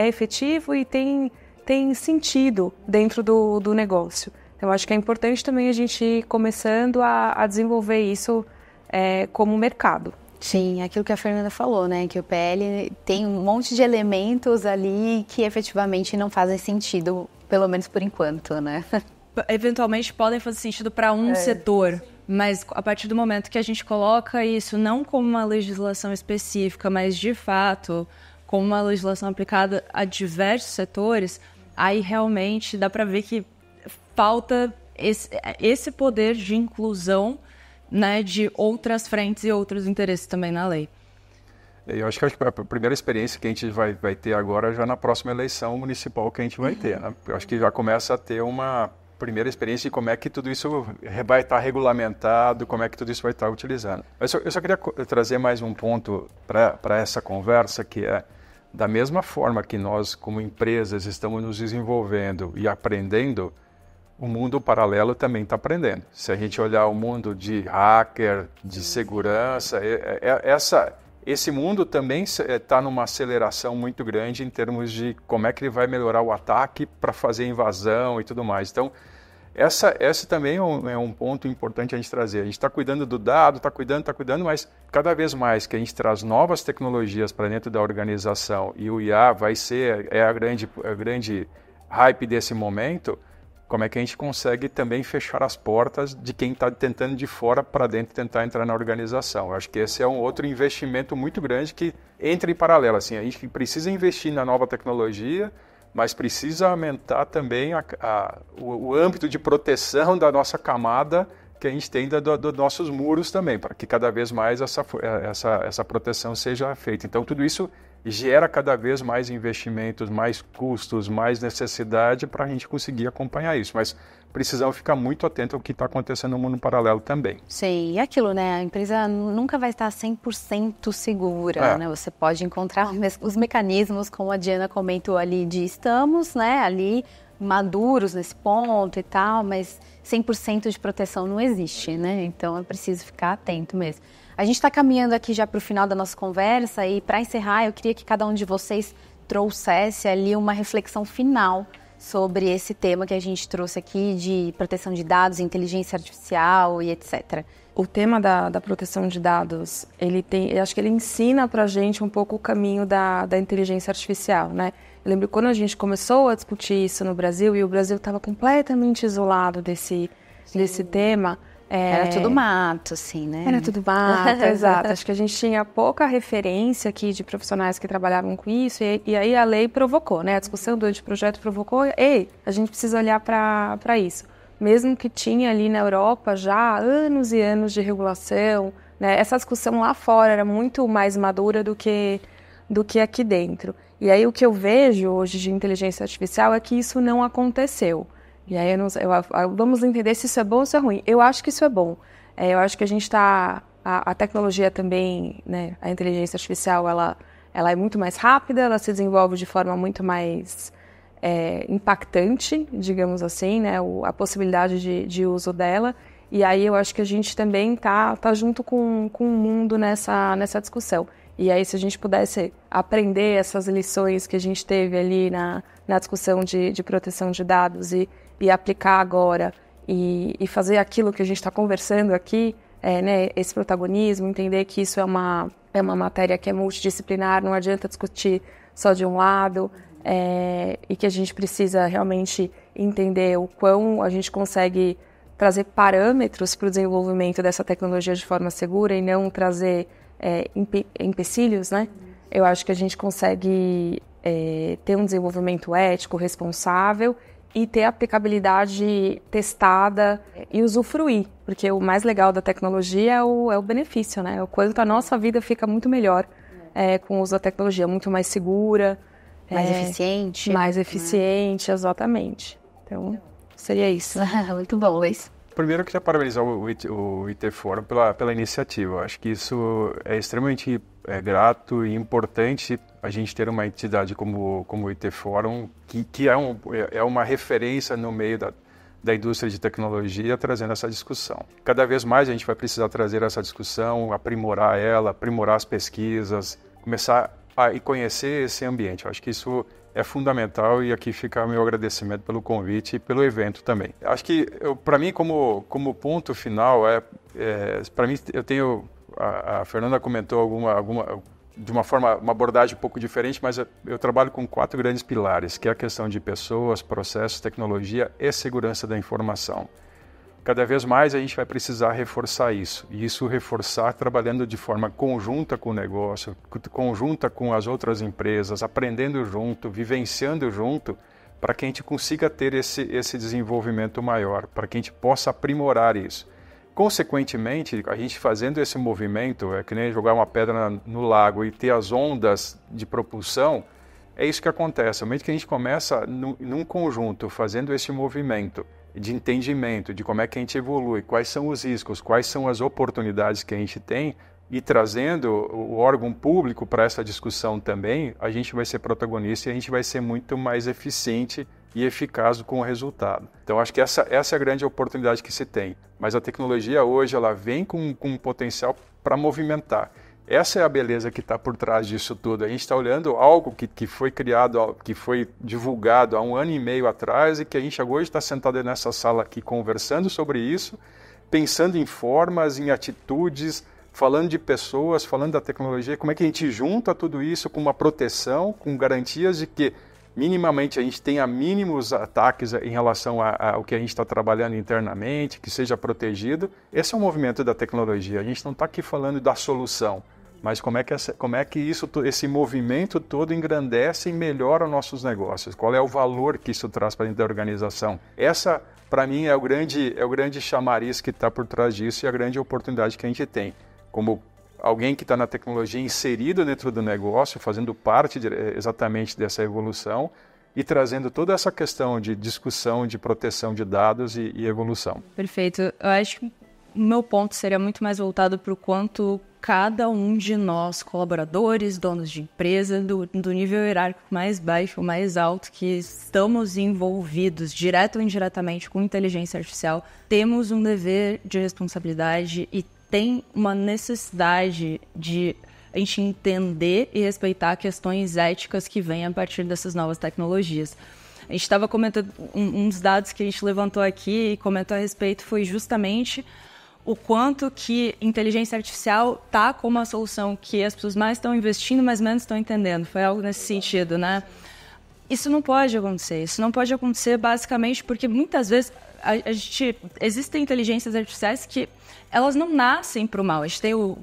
efetivo e tem sentido dentro do negócio. Então, acho que é importante também a gente ir começando a desenvolver isso como mercado. Sim, aquilo que a Fernanda falou, né? Que o PL tem um monte de elementos ali que efetivamente não fazem sentido, pelo menos por enquanto, né? Eventualmente podem fazer sentido para um setor, mas a partir do momento que a gente coloca isso não como uma legislação específica, mas de fato como uma legislação aplicada a diversos setores, aí realmente dá para ver que falta esse poder de inclusão, né, de outras frentes e outros interesses também na lei. Eu acho que a primeira experiência que a gente vai ter agora já na próxima eleição municipal que a gente vai ter, né? Eu acho que já começa a ter uma primeira experiência de como é que tudo isso vai estar regulamentado, como é que tudo isso vai estar utilizando. Eu só queria trazer mais um ponto para essa conversa, que é da mesma forma que nós, como empresas, estamos nos desenvolvendo e aprendendo, o mundo paralelo também está aprendendo. Se a gente olhar o mundo de hacker, de segurança, esse mundo também está numa aceleração muito grande em termos de como é que ele vai melhorar o ataque para fazer invasão e tudo mais. Então, essa também é um ponto importante a gente trazer. A gente está cuidando do dado, está cuidando, mas cada vez mais que a gente traz novas tecnologias para dentro da organização e o IA vai ser a grande hype desse momento, como é que a gente consegue também fechar as portas de quem está tentando de fora para dentro tentar entrar na organização. Eu acho que esse é um outro investimento muito grande que entra em paralelo. Assim, a gente precisa investir na nova tecnologia, mas precisa aumentar também o âmbito de proteção da nossa camada que a gente tem dos nossos muros também, para que cada vez mais essa proteção seja feita. Então, tudo isso gera cada vez mais investimentos, mais custos, mais necessidade para a gente conseguir acompanhar isso. Mas precisamos ficar muito atentos ao que está acontecendo no mundo paralelo também. Sim, e aquilo, né? A empresa nunca vai estar 100% segura, né? Você pode encontrar os mecanismos, como a Diana comentou ali, de estamos, né, ali maduros nesse ponto e tal, mas 100% de proteção não existe, né? Então é preciso ficar atento mesmo. A gente está caminhando aqui já para o final da nossa conversa e para encerrar eu queria que cada um de vocês trouxesse ali uma reflexão final sobre esse tema que a gente trouxe aqui de proteção de dados, inteligência artificial e etc. O tema da proteção de dados, eu acho que ele ensina para a gente um pouco o caminho da inteligência artificial, né? Eu lembro quando a gente começou a discutir isso no Brasil e o Brasil estava completamente isolado desse tema. Era tudo mato, assim, né? Era tudo mato, exato. Acho que a gente tinha pouca referência aqui de profissionais que trabalhavam com isso e aí a lei provocou, né? A discussão do anteprojeto provocou, a gente precisa olhar para isso. Mesmo que tinha ali na Europa já anos e anos de regulação, né? Essa discussão lá fora era muito mais madura do que aqui dentro. E aí o que eu vejo hoje de inteligência artificial é que isso não aconteceu. E aí vamos entender se isso é bom ou se é ruim. Eu acho que isso é bom. Eu acho que a gente está... A tecnologia também, né, a inteligência artificial, ela é muito mais rápida, ela se desenvolve de forma muito mais impactante, digamos assim, né, a possibilidade de uso dela. E aí eu acho que a gente também tá junto com o mundo nessa discussão. E aí se a gente pudesse aprender essas lições que a gente teve ali na discussão de proteção de dados e aplicar agora e fazer aquilo que a gente está conversando aqui, né, esse protagonismo, entender que isso é uma matéria que é multidisciplinar, não adianta discutir só de um lado, e que a gente precisa realmente entender o quão a gente consegue trazer parâmetros para o desenvolvimento dessa tecnologia de forma segura e não trazer empecilhos, né? Eu acho que a gente consegue ter um desenvolvimento ético, responsável e ter aplicabilidade testada e usufruir, porque o mais legal da tecnologia é o benefício, né? O quanto a nossa vida fica muito melhor com o uso da tecnologia, muito mais segura. Mais eficiente. Mais eficiente, exatamente. Então, seria isso. Muito bom, Luiz. Primeiro, eu queria parabenizar o IT Forum pela iniciativa. Eu acho que isso é extremamente grato e importante a gente ter uma entidade como o IT Forum, que é uma referência no meio da indústria de tecnologia, trazendo essa discussão. Cada vez mais a gente vai precisar trazer essa discussão, aprimorar ela, aprimorar as pesquisas, começar a conhecer esse ambiente. Eu acho que isso é fundamental e aqui fica o meu agradecimento pelo convite e pelo evento também. Acho que, para mim, como ponto final, para mim, eu tenho... A Fernanda comentou de uma abordagem um pouco diferente, mas eu trabalho com 4 grandes pilares, que é a questão de pessoas, processos, tecnologia e segurança da informação. Cada vez mais a gente vai precisar reforçar isso, e isso reforçar trabalhando de forma conjunta com o negócio, conjunta com as outras empresas, aprendendo junto, vivenciando junto, para que a gente consiga ter esse desenvolvimento maior, para que a gente possa aprimorar isso. Consequentemente, a gente fazendo esse movimento, é que nem jogar uma pedra no lago e ter as ondas de propulsão, é isso que acontece. No momento que a gente começa num conjunto, fazendo esse movimento de entendimento de como é que a gente evolui, quais são os riscos, quais são as oportunidades que a gente tem, e trazendo o órgão público para essa discussão também, a gente vai ser protagonista e a gente vai ser muito mais eficiente e eficaz com o resultado. Então, acho que essa é a grande oportunidade que se tem. Mas a tecnologia hoje ela vem com um potencial para movimentar. Essa é a beleza que está por trás disso tudo. A gente está olhando algo que foi criado, que foi divulgado há 1 ano e meio atrás e que a gente hoje está sentado nessa sala aqui conversando sobre isso, pensando em formas, em atitudes, falando de pessoas, falando da tecnologia, como é que a gente junta tudo isso com uma proteção, com garantias de que minimamente a gente tenha mínimos ataques em relação ao que a gente está trabalhando internamente, que seja protegido. Esse é o movimento da tecnologia. A gente não está aqui falando da solução, mas como é que esse movimento todo engrandece e melhora os nossos negócios. Qual é o valor que isso traz para dentro da organização? Essa, para mim, é o grande chamariz que está por trás disso e a grande oportunidade que a gente tem. Como alguém que está na tecnologia inserido dentro do negócio, fazendo parte exatamente dessa evolução e trazendo toda essa questão de discussão, de proteção de dados e evolução. Perfeito. Eu acho que o meu ponto seria muito mais voltado para o quanto cada um de nós, colaboradores, donos de empresa, do nível hierárquico mais baixo ou mais alto, que estamos envolvidos direto ou indiretamente com inteligência artificial, temos um dever de responsabilidade e tem uma necessidade de a gente entender e respeitar questões éticas que vêm a partir dessas novas tecnologias. A gente estava comentando, uns dados que a gente levantou aqui e comentou a respeito foi justamente o quanto que inteligência artificial está como a solução que as pessoas mais estão investindo, mas menos estão entendendo. Foi algo nesse sentido, né? Isso não pode acontecer. Isso não pode acontecer basicamente porque muitas vezes existem inteligências artificiais que elas não nascem para o mal. A gente tem o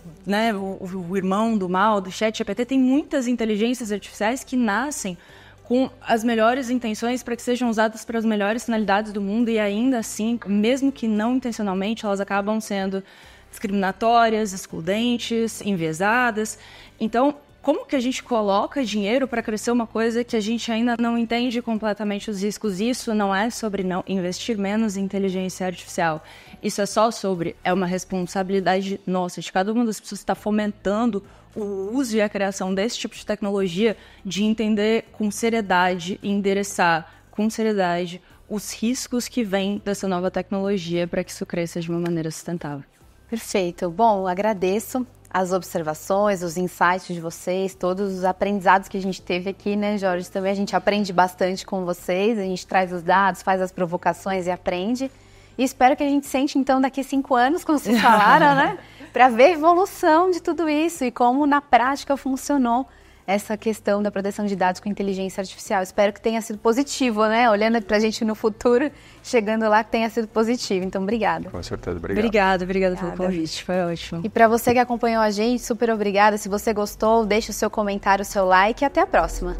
irmão do mal, do ChatGPT, tem muitas inteligências artificiais que nascem com as melhores intenções para que sejam usadas para as melhores finalidades do mundo e ainda assim, mesmo que não intencionalmente, elas acabam sendo discriminatórias, excludentes, enviesadas. Então, como que a gente coloca dinheiro para crescer uma coisa que a gente ainda não entende completamente os riscos? Isso não é sobre não investir menos em inteligência artificial. Isso é só sobre, é uma responsabilidade nossa, de cada uma das pessoas que está fomentando o uso e a criação desse tipo de tecnologia, de entender com seriedade e endereçar com seriedade os riscos que vêm dessa nova tecnologia para que isso cresça de uma maneira sustentável. Perfeito. Bom, agradeço as observações, os insights de vocês, todos os aprendizados que a gente teve aqui, né, Jorge? Também a gente aprende bastante com vocês, a gente traz os dados, faz as provocações e aprende. E espero que a gente sente, então, daqui a 5 anos, como vocês falaram, né? Para ver a evolução de tudo isso e como na prática funcionou essa questão da proteção de dados com inteligência artificial. Espero que tenha sido positivo, né? Olhando para a gente no futuro, chegando lá, que tenha sido positivo. Então, obrigada. Com certeza, obrigado. Obrigada pelo convite, foi ótimo. E para você que acompanhou a gente, super obrigada. Se você gostou, deixe o seu comentário, o seu like e até a próxima.